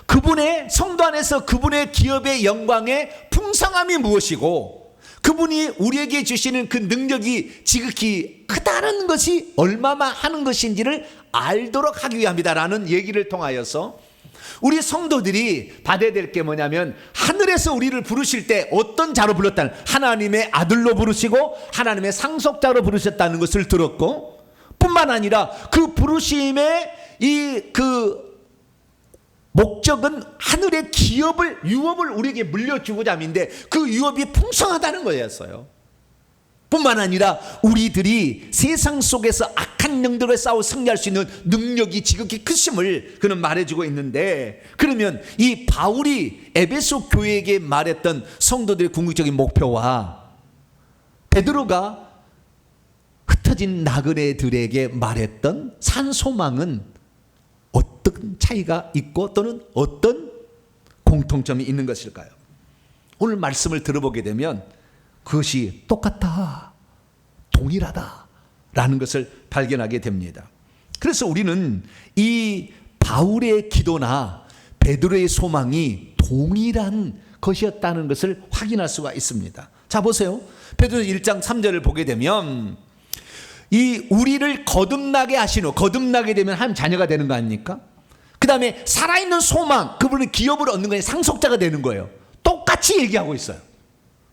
그분의 성도 안에서 그분의 기업의 영광의 풍성함이 무엇이고 그분이 우리에게 주시는 그 능력이 지극히 크다는 것이 얼마나 하는 것인지를 알도록 하기 위함이다라는 얘기를 통하여서 우리 성도들이 받아야 될 게 뭐냐면 하늘에서 우리를 부르실 때 어떤 자로 불렀다는, 하나님의 아들로 부르시고 하나님의 상속자로 부르셨다는 것을 들었고, 뿐만 아니라 그 부르심의 그 목적은 하늘의 유업을 우리에게 물려주고자 함인데 그 유업이 풍성하다는 거였어요. 뿐만 아니라 우리들이 세상 속에서 악한 영들과 싸워 승리할 수 있는 능력이 지극히 크심을 그는 말해주고 있는데, 그러면 이 바울이 에베소 교회에게 말했던 성도들의 궁극적인 목표와 베드로가 흩어진 나그네들에게 말했던 산소망은 어떤 차이가 있고 또는 어떤 공통점이 있는 것일까요? 오늘 말씀을 들어보게 되면 그것이 똑같다, 동일하다라는 것을 발견하게 됩니다. 그래서 우리는 이 바울의 기도나 베드로의 소망이 동일한 것이었다는 것을 확인할 수가 있습니다. 자, 보세요. 베드로 1장 3절을 보게 되면 이 우리를 거듭나게 하신 후, 거듭나게 되면 하나님 자녀가 되는 거 아닙니까? 그 다음에 살아있는 소망, 그분은 기업을 얻는 거예요. 상속자가 되는 거예요. 똑같이 얘기하고 있어요.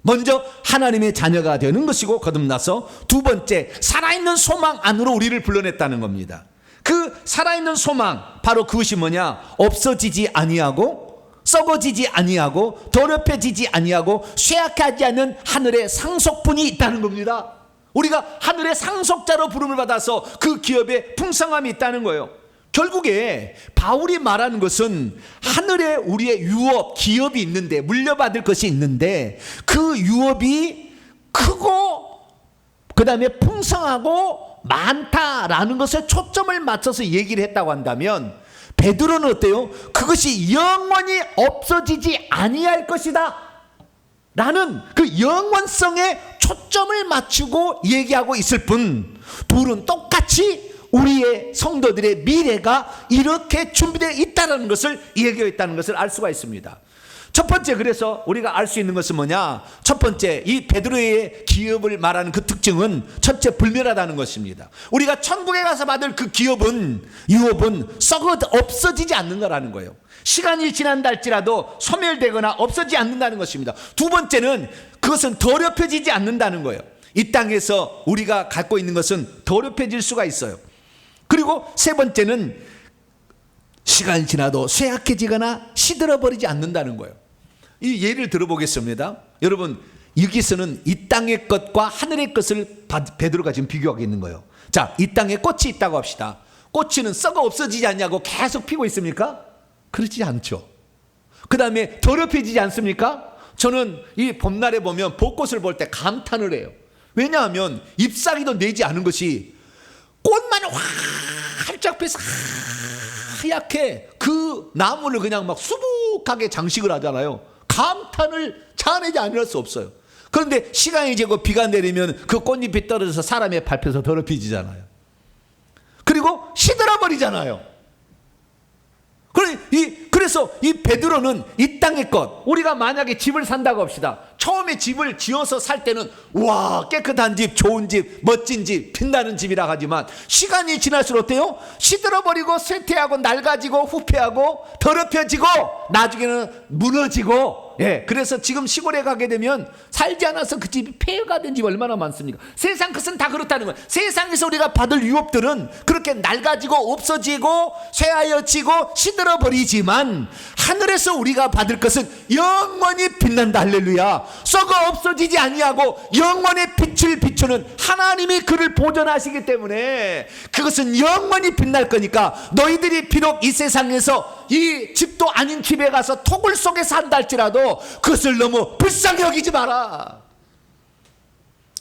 먼저 하나님의 자녀가 되는 것이고 거듭나서, 두 번째 살아있는 소망 안으로 우리를 불러냈다는 겁니다. 그 살아있는 소망, 바로 그것이 뭐냐? 없어지지 아니하고 썩어지지 아니하고 더럽혀지지 아니하고 쇠약하지 않는 하늘의 상속분이 있다는 겁니다. 우리가 하늘의 상속자로 부름을 받아서 그 기업에 풍성함이 있다는 거예요. 결국에 바울이 말하는 것은 하늘에 우리의 유업, 기업이 있는데, 물려받을 것이 있는데 그 유업이 크고 그 다음에 풍성하고 많다라는 것에 초점을 맞춰서 얘기를 했다고 한다면, 베드로는 어때요? 그것이 영원히 없어지지 아니할 것이다 라는 그 영원성에 초점을 맞추고 얘기하고 있을 뿐, 둘은 똑같이 우리의 성도들의 미래가 이렇게 준비되어 있다는 것을 얘기했다는 것을 알 수가 있습니다. 첫 번째, 그래서 우리가 알 수 있는 것은 뭐냐? 첫 번째, 이 베드로의 기업을 말하는 그 특징은 첫째, 불멸하다는 것입니다. 우리가 천국에 가서 받을 그 기업은, 유업은 없어지지 않는다라는 거예요. 시간이 지난다 할지라도 소멸되거나 없어지지 않는다는 것입니다. 두 번째는 그것은 더럽혀지지 않는다는 거예요. 이 땅에서 우리가 갖고 있는 것은 더럽혀질 수가 있어요. 그리고 세 번째는 시간이 지나도 쇠약해지거나 시들어버리지 않는다는 거예요. 이 예를 들어보겠습니다. 여러분, 여기서는 이 땅의 것과 하늘의 것을 베드로가 지금 비교하고 있는 거예요. 자, 이 땅에 꽃이 있다고 합시다. 꽃은 썩어 없어지지 않냐고 계속 피고 있습니까? 그렇지 않죠. 그 다음에 더럽혀지지 않습니까? 저는 이 봄날에 보면 벚꽃을 볼 때 감탄을 해요. 왜냐하면 잎사귀도 내지 않은 것이 꽃만 활짝 펴서 하얗게 그 나무를 그냥 막 수북하게 장식을 하잖아요. 감탄을 자아내지 않을 수 없어요. 그런데 시간이 지나고 비가 내리면 그 꽃잎이 떨어져서 사람의 밟혀서 더럽혀지잖아요. 그리고 시들어버리잖아요. 그래서 이 베드로는 이 땅의 것, 우리가 만약에 집을 산다고 합시다. 처음에 집을 지어서 살 때는 와, 깨끗한 집, 좋은 집, 멋진 집, 빛나는 집이라 하지만 시간이 지날수록 어때요? 시들어버리고 쇠퇴하고 낡아지고 후패하고 더럽혀지고 나중에는 무너지고, 그래서 지금 시골에 가게 되면 살지 않아서 그 집이 폐허가 된 집이 얼마나 많습니까? 세상 것은 다 그렇다는 거예요. 세상에서 우리가 받을 유업들은 그렇게 낡아지고 없어지고 쇠하여지고 시들어버리지만, 하늘에서 우리가 받을 것은 영원히 빛난다. 할렐루야. 썩어 없어지지 아니하고 영원의 빛을 비추는 하나님이 그를 보존하시기 때문에 그것은 영원히 빛날 거니까, 너희들이 비록 이 세상에서 이 집도 아닌 집에 가서 토굴 속에 산다 할지라도 그것을 너무 불쌍히 여기지 마라.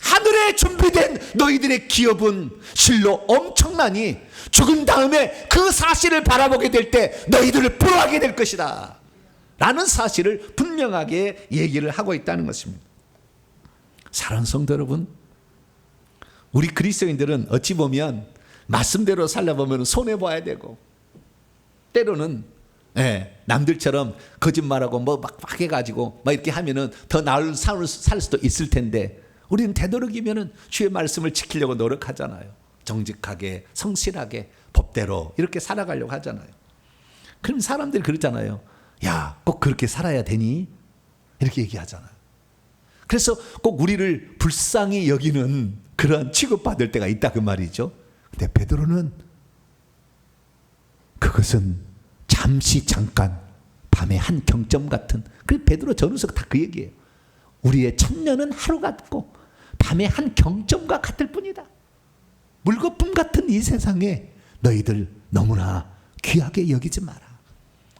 하늘에 준비된 너희들의 기업은 실로 엄청나니 죽은 다음에 그 사실을 바라보게 될 때 너희들을 부러워하게 될 것이다 라는 사실을 분명하게 얘기를 하고 있다는 것입니다. 사랑하는 성도 여러분, 우리 그리스도인들은 어찌 보면 말씀대로 살려보면 손해봐야 되고, 때로는 남들처럼 거짓말하고 막 해가지고 막 이렇게 하면은 더 나을 삶을 살 수도 있을 텐데, 우리는 되도록이면은 주의 말씀을 지키려고 노력하잖아요. 정직하게, 성실하게, 법대로 이렇게 살아가려고 하잖아요. 그럼 사람들이 그러잖아요. 야, 꼭 그렇게 살아야 되니? 이렇게 얘기하잖아요. 그래서 꼭 우리를 불쌍히 여기는 그런 취급받을 때가 있다 그 말이죠. 근데 베드로는 그것은 잠깐 밤의 한 경점 같은, 그 베드로 전후서 다 그 얘기예요. 우리의 천년은 하루 같고 밤의 한 경점과 같을 뿐이다. 물거품 같은 이 세상에 너희들 너무나 귀하게 여기지 마라.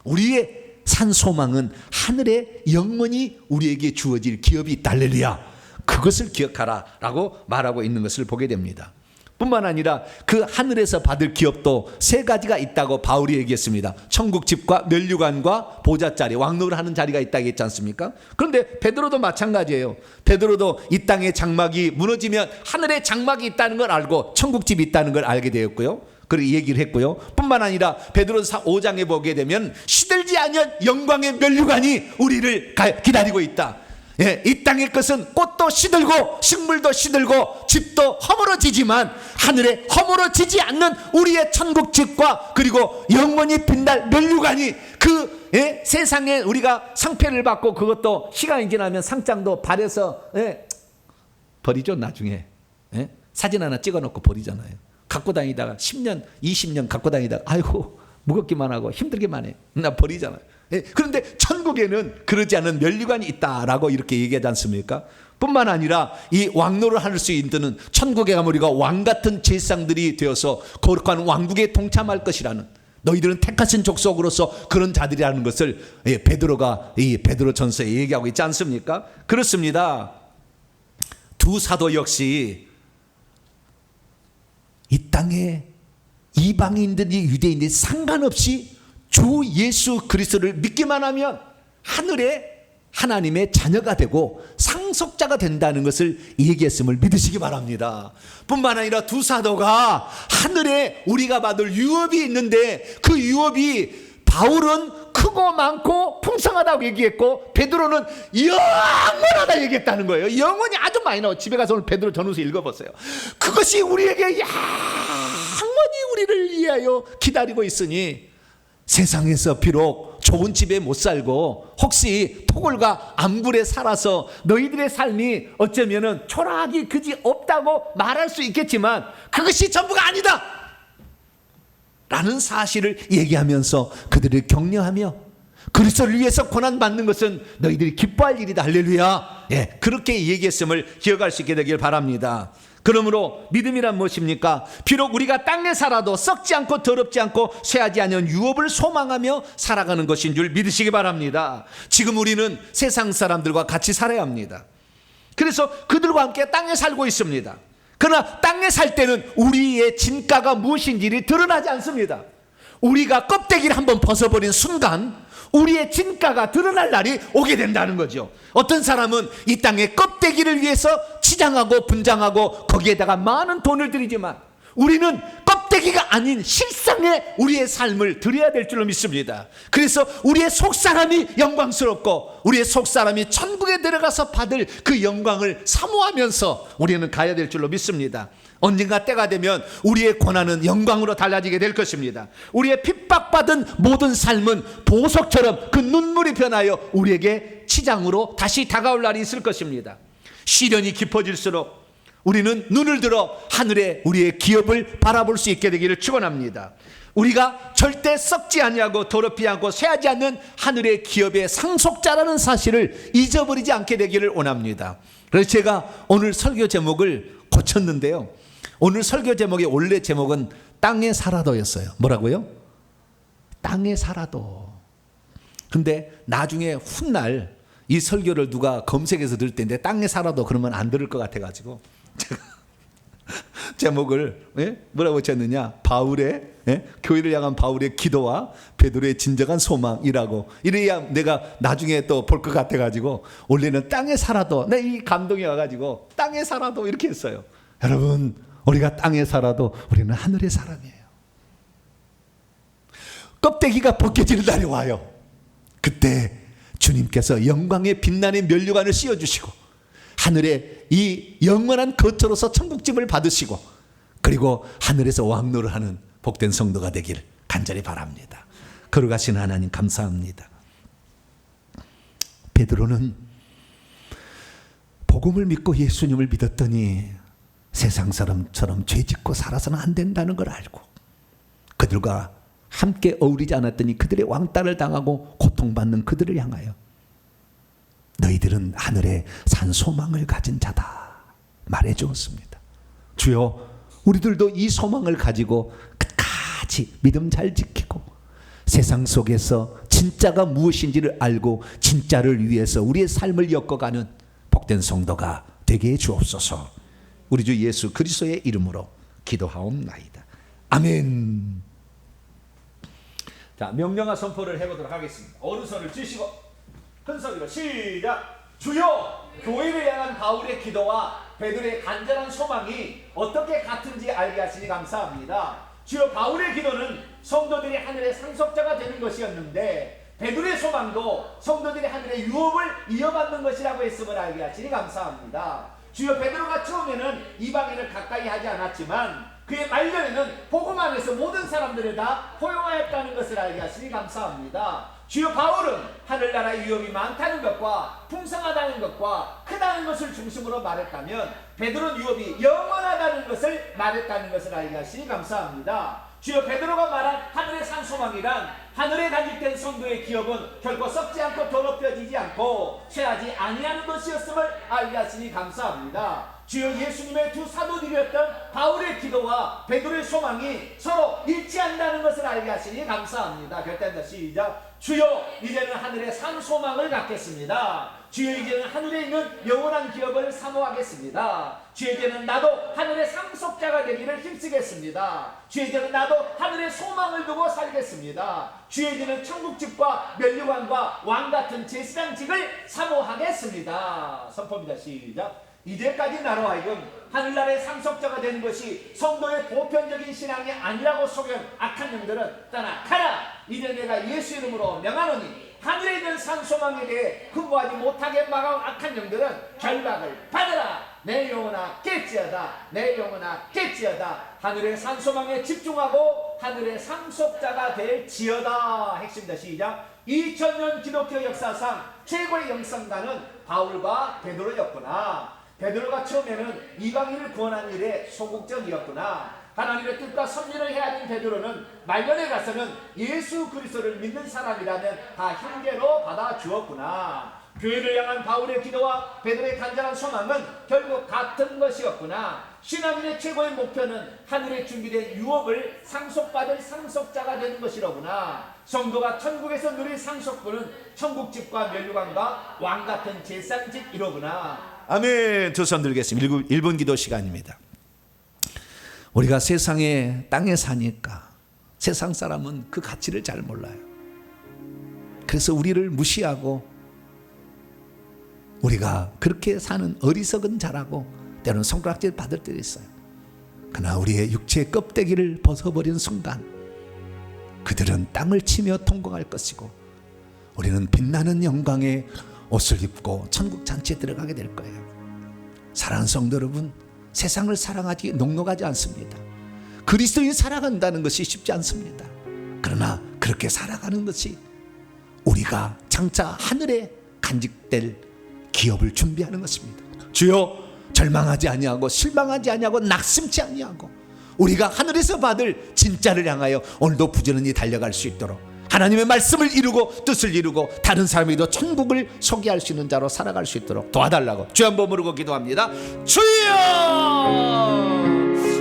우리의 산 소망은 하늘에 영원히 우리에게 주어질 기업이 있다. 할렐루야. 그것을 기억하라 라고 말하고 있는 것을 보게 됩니다. 뿐만 아니라 그 하늘에서 받을 기업도 세 가지가 있다고 바울이 얘기했습니다. 천국집과 면류관과 보좌자리, 왕노를 하는 자리가 있다고 했지 않습니까? 그런데 베드로도 마찬가지예요. 베드로도 이 땅의 장막이 무너지면 하늘에 장막이 있다는 걸 알고 천국집이 있다는 걸 알게 되었고요. 그렇게 얘기를 했고요. 뿐만 아니라 베드로서 5장에 보게 되면 시들지 않은 영광의 면류관이 우리를 기다리고 있다. 예, 이 땅의 것은 꽃도 시들고 식물도 시들고 집도 허물어지지만 하늘에 허물어지지 않는 우리의 천국집과 그리고 영원히 빛날 면류관이 그 세상에 우리가 상패를 받고 그것도 시간이 지나면 상장도 발에서 버리죠. 나중에 사진 하나 찍어놓고 버리잖아요. 갖고 다니다가 10년 20년 갖고 다니다가 아이고 무겁기만 하고 힘들기만 해. 나 버리잖아요. 그런데 천국에는 그러지 않은 면류관이 있다라고 이렇게 얘기하지 않습니까? 뿐만 아니라 이 왕노를 할 수 있는 천국에 가면 우리가 왕 같은 제사장들이 되어서 거룩한 왕국에 동참할 것이라는, 너희들은 택하신 족속으로서 그런 자들이라는 것을 베드로가 이 베드로전서에 얘기하고 있지 않습니까? 그렇습니다. 두 사도 역시 이 땅에 이방인들이 유대인들이 상관없이 주 예수 그리스도를 믿기만 하면 하늘에 하나님의 자녀가 되고 상속자가 된다는 것을 얘기했음을 믿으시기 바랍니다. 뿐만 아니라 두 사도가 하늘에 우리가 받을 유업이 있는데 그 유업이 바울은 크고 많고 풍성하다고 얘기했고 베드로는 영원하다 얘기했다는 거예요. 영원히 아주 많이 나와. 집에 가서 오늘 베드로 전후서 읽어보세요. 그것이 우리에게 영원히 우리를 위하여 기다리고 있으니 세상에서 비록 좋은 집에 못 살고 혹시 토굴과 암굴에 살아서 너희들의 삶이 어쩌면은 초라하기 그지 없다고 말할 수 있겠지만 그것이 전부가 아니다 라는 사실을 얘기하면서 그들을 격려하며 그리스도를 위해서 고난받는 것은 너희들이 기뻐할 일이다. 할렐루야. 그렇게 얘기했음을 기억할 수 있게 되길 바랍니다. 그러므로 믿음이란 무엇입니까? 비록 우리가 땅에 살아도 썩지 않고 더럽지 않고 쇠하지 않은 유업을 소망하며 살아가는 것인 줄 믿으시기 바랍니다. 지금 우리는 세상 사람들과 같이 살아야 합니다. 그래서 그들과 함께 땅에 살고 있습니다. 그러나 땅에 살 때는 우리의 진가가 무엇인지 드러나지 않습니다. 우리가 껍데기를 한번 벗어버린 순간 우리의 진가가 드러날 날이 오게 된다는 거죠. 어떤 사람은 이 땅의 껍데기를 위해서 치장하고 분장하고 거기에다가 많은 돈을 들이지만 우리는 껍데기가 아닌 실상의 우리의 삶을 드려야 될 줄로 믿습니다. 그래서 우리의 속사람이 영광스럽고 우리의 속사람이 천국에 들어가서 받을 그 영광을 사모하면서 우리는 가야 될 줄로 믿습니다. 언젠가 때가 되면 우리의 고난은 영광으로 달라지게 될 것입니다. 우리의 핍박받은 모든 삶은 보석처럼 그 눈물이 변하여 우리에게 치장으로 다시 다가올 날이 있을 것입니다. 시련이 깊어질수록 우리는 눈을 들어 하늘에 우리의 기업을 바라볼 수 있게 되기를 축원합니다. 우리가 절대 썩지 아니하고 더럽지 않고 쇠하지 않는 하늘의 기업의 상속자라는 사실을 잊어버리지 않게 되기를 원합니다. 그래서 제가 오늘 설교 제목을 고쳤는데요. 오늘 설교 제목의 원래 제목은 땅에 살아도였어요. 뭐라고요? 땅에 살아도. 근데 나중에 훗날 이 설교를 누가 검색해서 들을 텐데 땅에 살아도 그러면 안 들을 것 같아가지고 제가 제목을 뭐라고 쳤느냐? 바울의 교회를 향한 바울의 기도와 베드로의 진정한 소망이라고. 이래야 내가 나중에 또 볼 것 같아가지고 원래는 땅에 살아도, 내 이 감동이 와가지고 땅에 살아도 이렇게 했어요. 여러분, 우리가 땅에 살아도 우리는 하늘의 사람이에요. 껍데기가 벗겨지는 날이 와요. 그때 주님께서 영광의 빛나는 면류관을 씌워주시고 하늘에 이 영원한 거처로서 천국집을 받으시고 그리고 하늘에서 왕노를 하는 복된 성도가 되길 간절히 바랍니다. 걸어가신 하나님 감사합니다. 베드로는 복음을 믿고 예수님을 믿었더니 세상 사람처럼 죄짓고 살아서는 안 된다는 걸 알고 그들과 함께 어울리지 않았더니 그들의 왕따를 당하고 고통받는 그들을 향하여 너희들은 하늘에 산 소망을 가진 자다 말해 주었습니다. 주여, 우리들도 이 소망을 가지고 끝까지 믿음 잘 지키고 세상 속에서 진짜가 무엇인지를 알고 진짜를 위해서 우리의 삶을 엮어가는 복된 성도가 되게 해 주옵소서. 우리 주 예수 그리스도의 이름으로 기도하옵나이다. 아멘. 자, 명령과 선포를 해보도록 하겠습니다. 오른손을 쥐시고 큰 소리로 시작. 주여, 교회를 향한 바울의 기도와 베드로의 간절한 소망이 어떻게 같은지 알게 하시니 감사합니다. 주여, 바울의 기도는 성도들이 하늘의 상속자가 되는 것이었는데 베드로의 소망도 성도들이 하늘의 유업을 이어받는 것이라고 했음을 알게 하시니 감사합니다. 주여, 베드로가 처음에는 이방인을 가까이 하지 않았지만 그의 말년에는 복음 안에서 모든 사람들을 다 포용하였다는 것을 알게 하시니 감사합니다. 주여, 바울은 하늘나라의 유업이 많다는 것과 풍성하다는 것과 크다는 것을 중심으로 말했다면 베드로는 유업이 영원하다는 것을 말했다는 것을 알게 하시니 감사합니다. 주여, 베드로가 말한 하늘의 산 소망이란 하늘에 간직된 성도의 기업은 결코 썩지 않고 더럽혀지지 않고 쇠하지 아니하는 것이었음을 알게 하시니 감사합니다. 주여, 예수님의 두 사도들이었던 바울의 기도와 베드로의 소망이 서로 일치한다는 것을 알게 하시니 감사합니다. 결단다 시작. 주여, 이제는 하늘의 산 소망을 갖겠습니다. 주여, 이제는 하늘에 있는 영원한 기업을 사모하겠습니다. 주여, 이제는 나도 하늘의 상속자가 되기를 힘쓰겠습니다. 주여, 이제는 나도 하늘의 소망을 두고 살겠습니다. 주여, 이제는 천국집과 면류관과 왕같은 제사장직을 사모하겠습니다. 선포입니다. 시작. 이제까지 나로 하여금 하늘나라의 상속자가 되는 것이 성도의 보편적인 신앙이 아니라고 속여온 악한 영들은 떠나가라. 이제 내가 예수 이름으로 명하노니 하늘에 있는 산 소망에 대해 흠모하지 못하게 막아온 악한 영들은 결박을 받으라. 내 영혼아 깨지어다. 내 영혼아 깨지어다. 하늘의 산 소망에 집중하고 하늘의 상속자가 될지어다. 핵심입니다. 시작. 2000년 기독교 역사상 최고의 영성가는 바울과 베드로였구나. 베드로가 처음에는 이방인을 구원한 일에 소극적이었구나. 하나님의 뜻과 섭리를 헤아린 베드로는 말년에 가서는 예수 그리스도를 믿는 사람이라면 다 형제로 받아주었구나. 교회를 향한 바울의 기도와 베드로의 간절한 소망은 결국 같은 것이었구나. 신앙인의 최고의 목표는 하늘에 준비된 유업을 상속받을 상속자가 되는 것이로구나. 성도가 천국에서 누릴 상속분은 천국집과 면류관과 왕같은 제사장직이로구나. 아멘. 두 손 들겠습니다. 1분 기도 시간입니다. 우리가 세상에 땅에 사니까 세상 사람은 그 가치를 잘 몰라요. 그래서 우리를 무시하고 우리가 그렇게 사는 어리석은 자라고 때로는 손가락질 받을 때도 있어요. 그러나 우리의 육체의 껍데기를 벗어버린 순간 그들은 땅을 치며 통곡할 것이고 우리는 빛나는 영광의 옷을 입고 천국 잔치에 들어가게 될 거예요. 사랑하는 성도 여러분, 세상을 사랑하기 녹록하지 않습니다. 그리스도인 살아간다는 것이 쉽지 않습니다. 그러나 그렇게 살아가는 것이 우리가 장차 하늘에 간직될 기업을 준비하는 것입니다. 주여, 절망하지 아니하고 실망하지 아니하고 낙심치 아니하고 우리가 하늘에서 받을 진짜를 향하여 오늘도 부지런히 달려갈 수 있도록 하나님의 말씀을 이루고 뜻을 이루고 다른 사람에게도 천국을 소개할 수 있는 자로 살아갈 수 있도록 도와달라고 주 한번 부르고 기도합니다. 주여!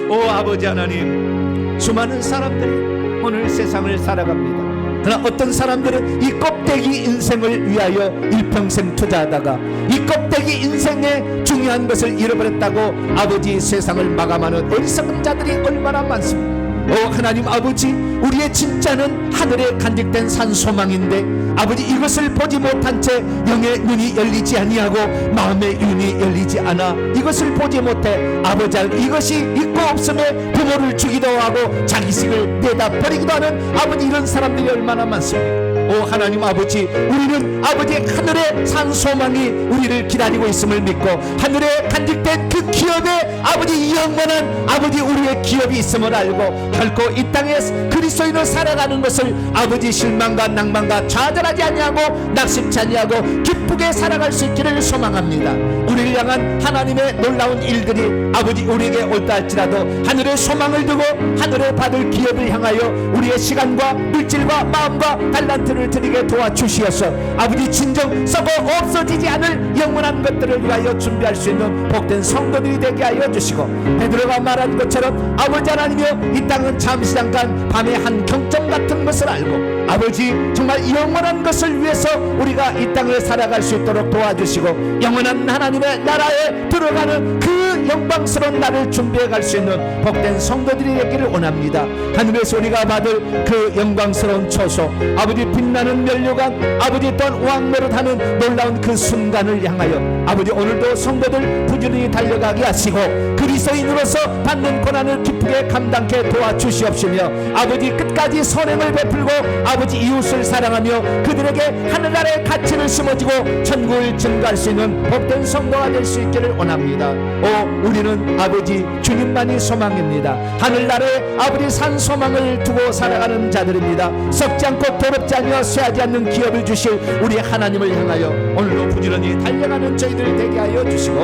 오 아버지 하나님, 수많은 사람들이 오늘 세상을 살아갑니다. 그러나 어떤 사람들은 이 껍데기 인생을 위하여 일평생 투자하다가 이 껍데기 인생의 중요한 것을 잃어버렸다고 아버지 세상을 마감하는 어리석은 자들이 얼마나 많습니다. 오 하나님 아버지, 우리의 진짜는 하늘에 간직된 산소망인데 아버지, 이것을 보지 못한 채 영의 눈이 열리지 아니하고 마음의 눈이 열리지 않아 이것을 보지 못해 아버지, 이것이 있고 없음에 부모를 주기도 하고 자기식을 내다 버리기도 하는 아버지, 이런 사람들이 얼마나 많습니까? 오 하나님 아버지, 우리는 아버지의 하늘의 산 소망이 우리를 기다리고 있음을 믿고 하늘에 간직된 그 기업에 아버지 영원한 아버지 우리의 기업이 있음을 알고 결코 이 땅에 그리스도인으로 살아가는 것을 아버지 실망과 낭만과 좌절하지 아니하고 낙심치 아니하고 기쁘게 살아갈 수 있기를 소망합니다. 우리를 향한 하나님의 놀라운 일들이 아버지 우리에게 올다 할지라도 하늘의 소망을 두고 하늘에 받을 기업을 향하여 우리의 시간과 물질과 마음과 달란트를 드리게 도와주시어서 아버지 진정 썩어 없어지지 않을 영원한 것들을 위하여 준비할 수 있는 복된 성도들이 되게 하여 주시고, 베드로가 말한 것처럼 아버지 하나님이여 이 땅은 잠시 잠깐 밤의 한 경점 같은 것을 알고 아버지 정말 영원한 것을 위해서 우리가 이 땅을 살아갈 수 있도록 도와주시고 영원한 하나님의 나라에 들어가는 그 영광스러운 날을 준비해 갈 수 있는 복된 성도들이 되기를 원합니다. 하늘에서 우리가 받을 그 영광스러운 초소, 아버지 빛나는 면류관, 아버지 또한 왕노릇하는 놀라운 그 순간을 향하여 아버지 오늘도 성도들 부지런히 달려가게 하시고 그리스도인으로서 받는 고난을 기쁘게 감당케 도와주시옵시며 아버지 끝까지 선행을 베풀고 아버지 이웃을 사랑하며 그들에게 하늘나라의 가치를 심어주고 천국을 증거할 수 있는 복된 성도가 될 수 있기를 원합니다. 오 우리는 아버지 주님만이 소망입니다. 하늘나라에 아버지 산 소망을 두고 살아가는 자들입니다. 썩지 않고 더럽지 아니하여 쇠하지 않는 기업을 주실 우리 하나님을 향하여 오늘도 부지런히 달려가는 저희들 되게 하여 주시고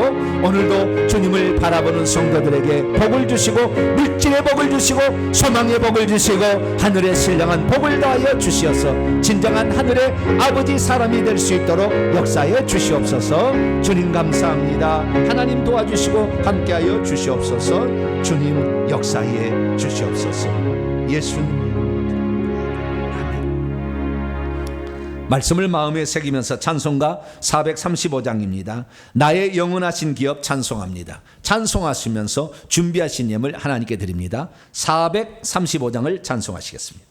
오늘도 주님을 바라보는 성도들에게 복을 주시고 물질의 복을 주시고 소망의 복을 주시고 하늘의 신령한 복을 더하여 주시어서 진정한 하늘의 아버지 사람이 될 수 있도록 역사해 주시옵소서. 주님 감사합니다. 하나님 도와주시고 함께하여 주시옵소서. 주님 역사해 주시옵소서. 예수님 말씀을 마음에 새기면서 찬송가 435장입니다. 나의 영원하신 기업 찬송합니다. 찬송하시면서 준비하신 예물 하나님께 드립니다. 435장을 찬송하시겠습니다.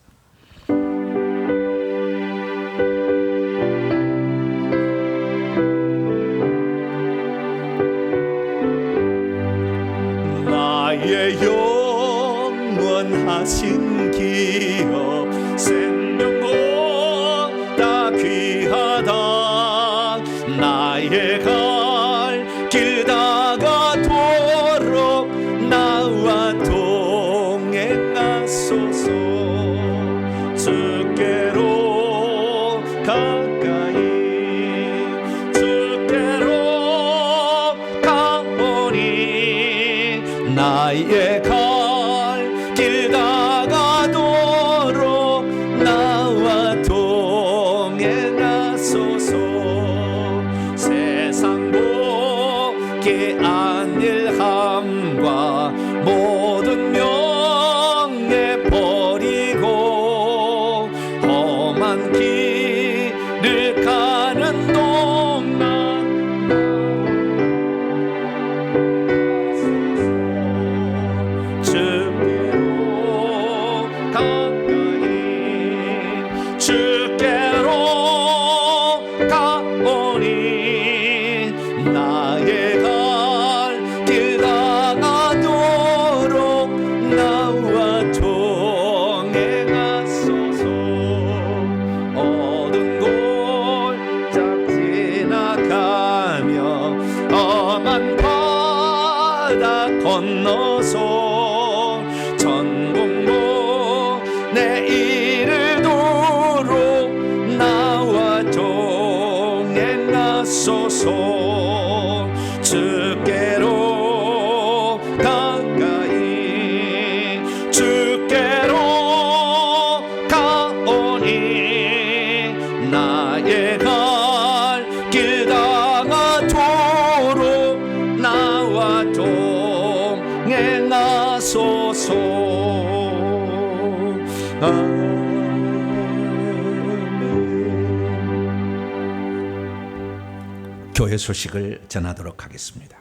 나의 영원하신 기업 생명보다 귀하다. 나의 갈 길 다가도록 나와 동행하소서. 주께로 가까이 주께로 가오니 나의 갈 길 다가도록 나와 동행하소서. 세상 복의 안일함과 모든 명예 버리고 험한 길을 가는 동안 주께로 가까이 주께로 가오니 나의 갈 길 다가도록 나와 동행하소서. 어두운 골짝 지나가며 험한 바다 건너서 천국모 내 이르도록 나와 동행하소서. 주께로 가까이 주께로 가오니 나의 갈 길 다가도록 나와 동행하소서. 교회 소식을 전하도록 하겠습니다.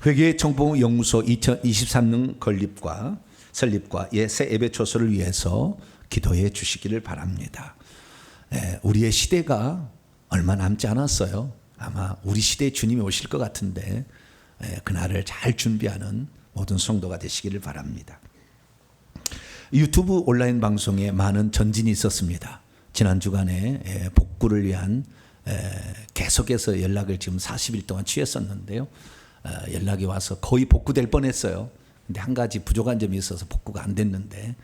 회계 정보 연구소 2023년 설립과 새 예배 초소를 위해서 기도해 주시기를 바랍니다. 우리의 시대가 얼마 남지 않았어요. 아마 우리 시대에 주님이 오실 것 같은데 그날을 잘 준비하는 모든 성도가 되시기를 바랍니다. 유튜브 온라인 방송에 많은 전진이 있었습니다. 지난 주간에 복구를 위한 계속해서 연락을 지금 40일 동안 취했었는데요. 연락이 와서 거의 복구될 뻔했어요. 근데 한 가지 부족한 점이 있어서 복구가 안 됐는데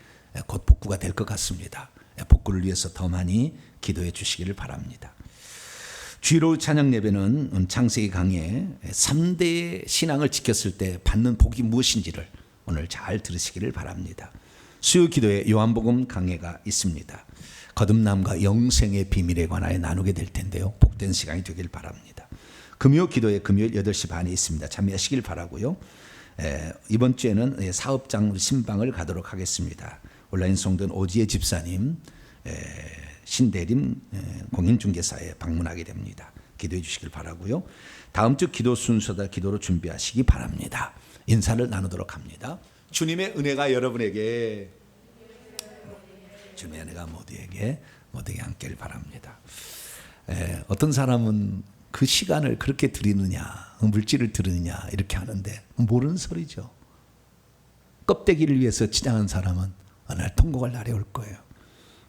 곧 복구가 될 것 같습니다. 복구를 위해서 더 많이 기도해 주시기를 바랍니다. 주일오후 찬양 예배는 창세기 강의 3대의 신앙을 지켰을 때 받는 복이 무엇인지를 오늘 잘 들으시기를 바랍니다. 수요 기도에 요한복음 강해가 있습니다. 거듭남과 영생의 비밀에 관하여 나누게 될 텐데요. 복된 시간이 되길 바랍니다. 금요 기도에 금요일 8시 반에 있습니다. 참여하시길 바라고요. 이번 주에는 사업장 신방을 가도록 하겠습니다. 온라인 성도는 오지혜 집사님, 신대림 공인중개사에 방문하게 됩니다. 기도해 주시길 바라고요. 다음 주 기도 순서다 기도로 준비하시기 바랍니다. 인사를 나누도록 합니다. 주님의 은혜가 여러분에게, 주님의 은혜가 모두에게 함께를 바랍니다. 어떤 사람은 그 시간을 그렇게 드리느냐, 물질을 드리느냐 이렇게 하는데 모르는 소리죠. 껍데기를 위해서 치장한 사람은 어느 날 통곡할 날이 올 거예요.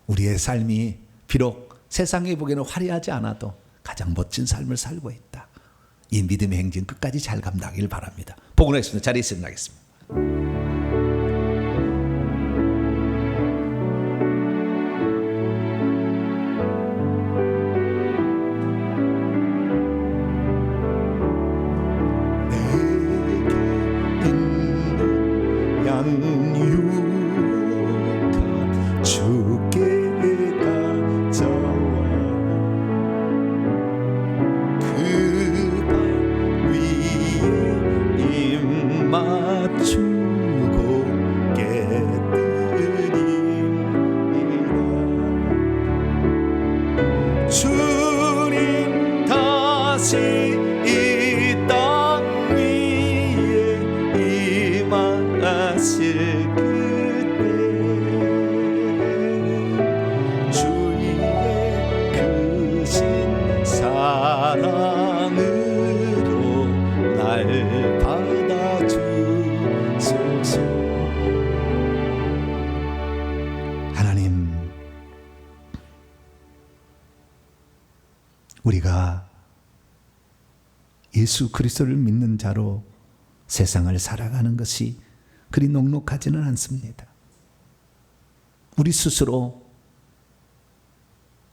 우리의 삶이 비록 세상에 보기에는 화려하지 않아도 가장 멋진 삶을 살고 있다. 이 믿음의 행진 끝까지 잘 감당하길 바랍니다. 복원하겠습니다. 자리에 있으면 나겠습니다. 주님 다시 이 땅 위에 임하실 그때 주의 크신 사랑으로 날 받아주소서. 하나님, 우리가 예수 그리스도를 믿는 자로 세상을 살아가는 것이 그리 녹록하지는 않습니다. 우리 스스로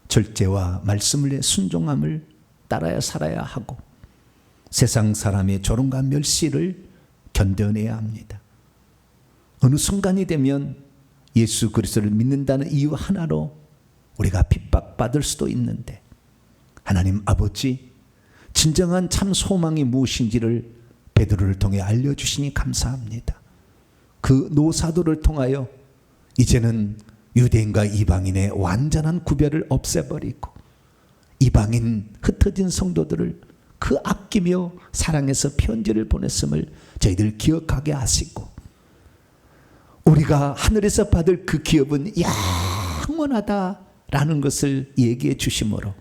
절제와 말씀을 순종함을 따라야 살아야 하고 세상 사람의 조롱과 멸시를 견뎌내야 합니다. 어느 순간이 되면 예수 그리스도를 믿는다는 이유 하나로 우리가 핍박받을 수도 있는데 하나님 아버지, 진정한 참 소망이 무엇인지를 베드로를 통해 알려주시니 감사합니다. 그 노사도를 통하여 이제는 유대인과 이방인의 완전한 구별을 없애버리고 이방인 흩어진 성도들을 그 아끼며 사랑해서 편지를 보냈음을 저희들 기억하게 하시고 우리가 하늘에서 받을 그 기업은 영원하다라는 것을 얘기해 주심으로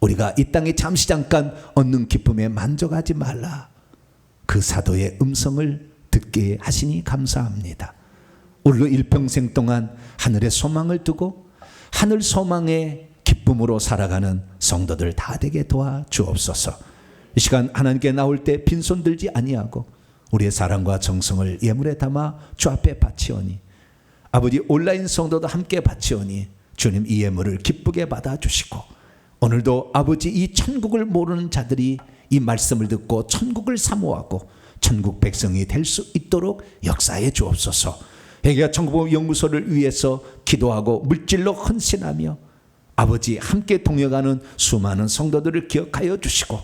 우리가 이 땅에 잠시 잠깐 얻는 기쁨에 만족하지 말라. 그 사도의 음성을 듣게 하시니 감사합니다. 우리로 일평생 동안 하늘의 소망을 두고 하늘 소망의 기쁨으로 살아가는 성도들 다 되게 도와주옵소서. 이 시간 하나님께 나올 때 빈손 들지 아니하고 우리의 사랑과 정성을 예물에 담아 주 앞에 바치오니 아버지 온라인 성도도 함께 바치오니 주님 이 예물을 기쁘게 받아주시고 오늘도 아버지 이 천국을 모르는 자들이 이 말씀을 듣고 천국을 사모하고 천국 백성이 될 수 있도록 역사해 주옵소서. 회개와 천국 연구소를 위해서 기도하고 물질로 헌신하며 아버지 함께 동역하는 수많은 성도들을 기억하여 주시고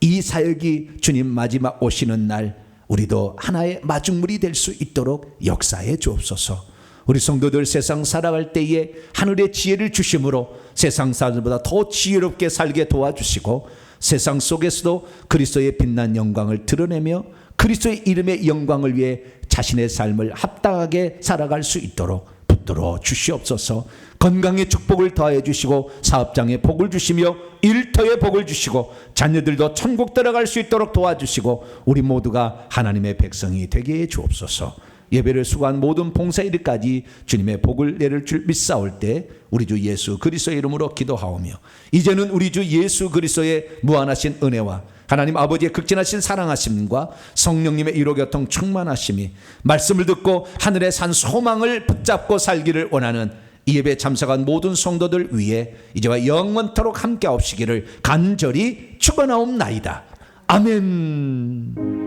이 사역이 주님 마지막 오시는 날 우리도 하나의 마중물이 될 수 있도록 역사해 주옵소서. 우리 성도들 세상 살아갈 때에 하늘의 지혜를 주심으로 세상 사람들보다 더 지혜롭게 살게 도와주시고 세상 속에서도 그리스도의 빛난 영광을 드러내며 그리스도의 이름의 영광을 위해 자신의 삶을 합당하게 살아갈 수 있도록 붙들어 주시옵소서. 건강의 축복을 더하여 주시고 사업장에 복을 주시며 일터에 복을 주시고 자녀들도 천국 들어갈 수 있도록 도와주시고 우리 모두가 하나님의 백성이 되게 해 주옵소서. 예배를 수고한 모든 봉사일까지 주님의 복을 내릴 줄 믿사올 때 우리 주 예수 그리스도의 이름으로 기도하오며, 이제는 우리 주 예수 그리스도의 무한하신 은혜와 하나님 아버지의 극진하신 사랑하심과 성령님의 위로교통 충만하심이 말씀을 듣고 하늘에 산 소망을 붙잡고 살기를 원하는 이 예배에 참석한 모든 성도들 위해 이제와 영원토록 함께 하옵시기를 간절히 축원하옵나이다. 아멘.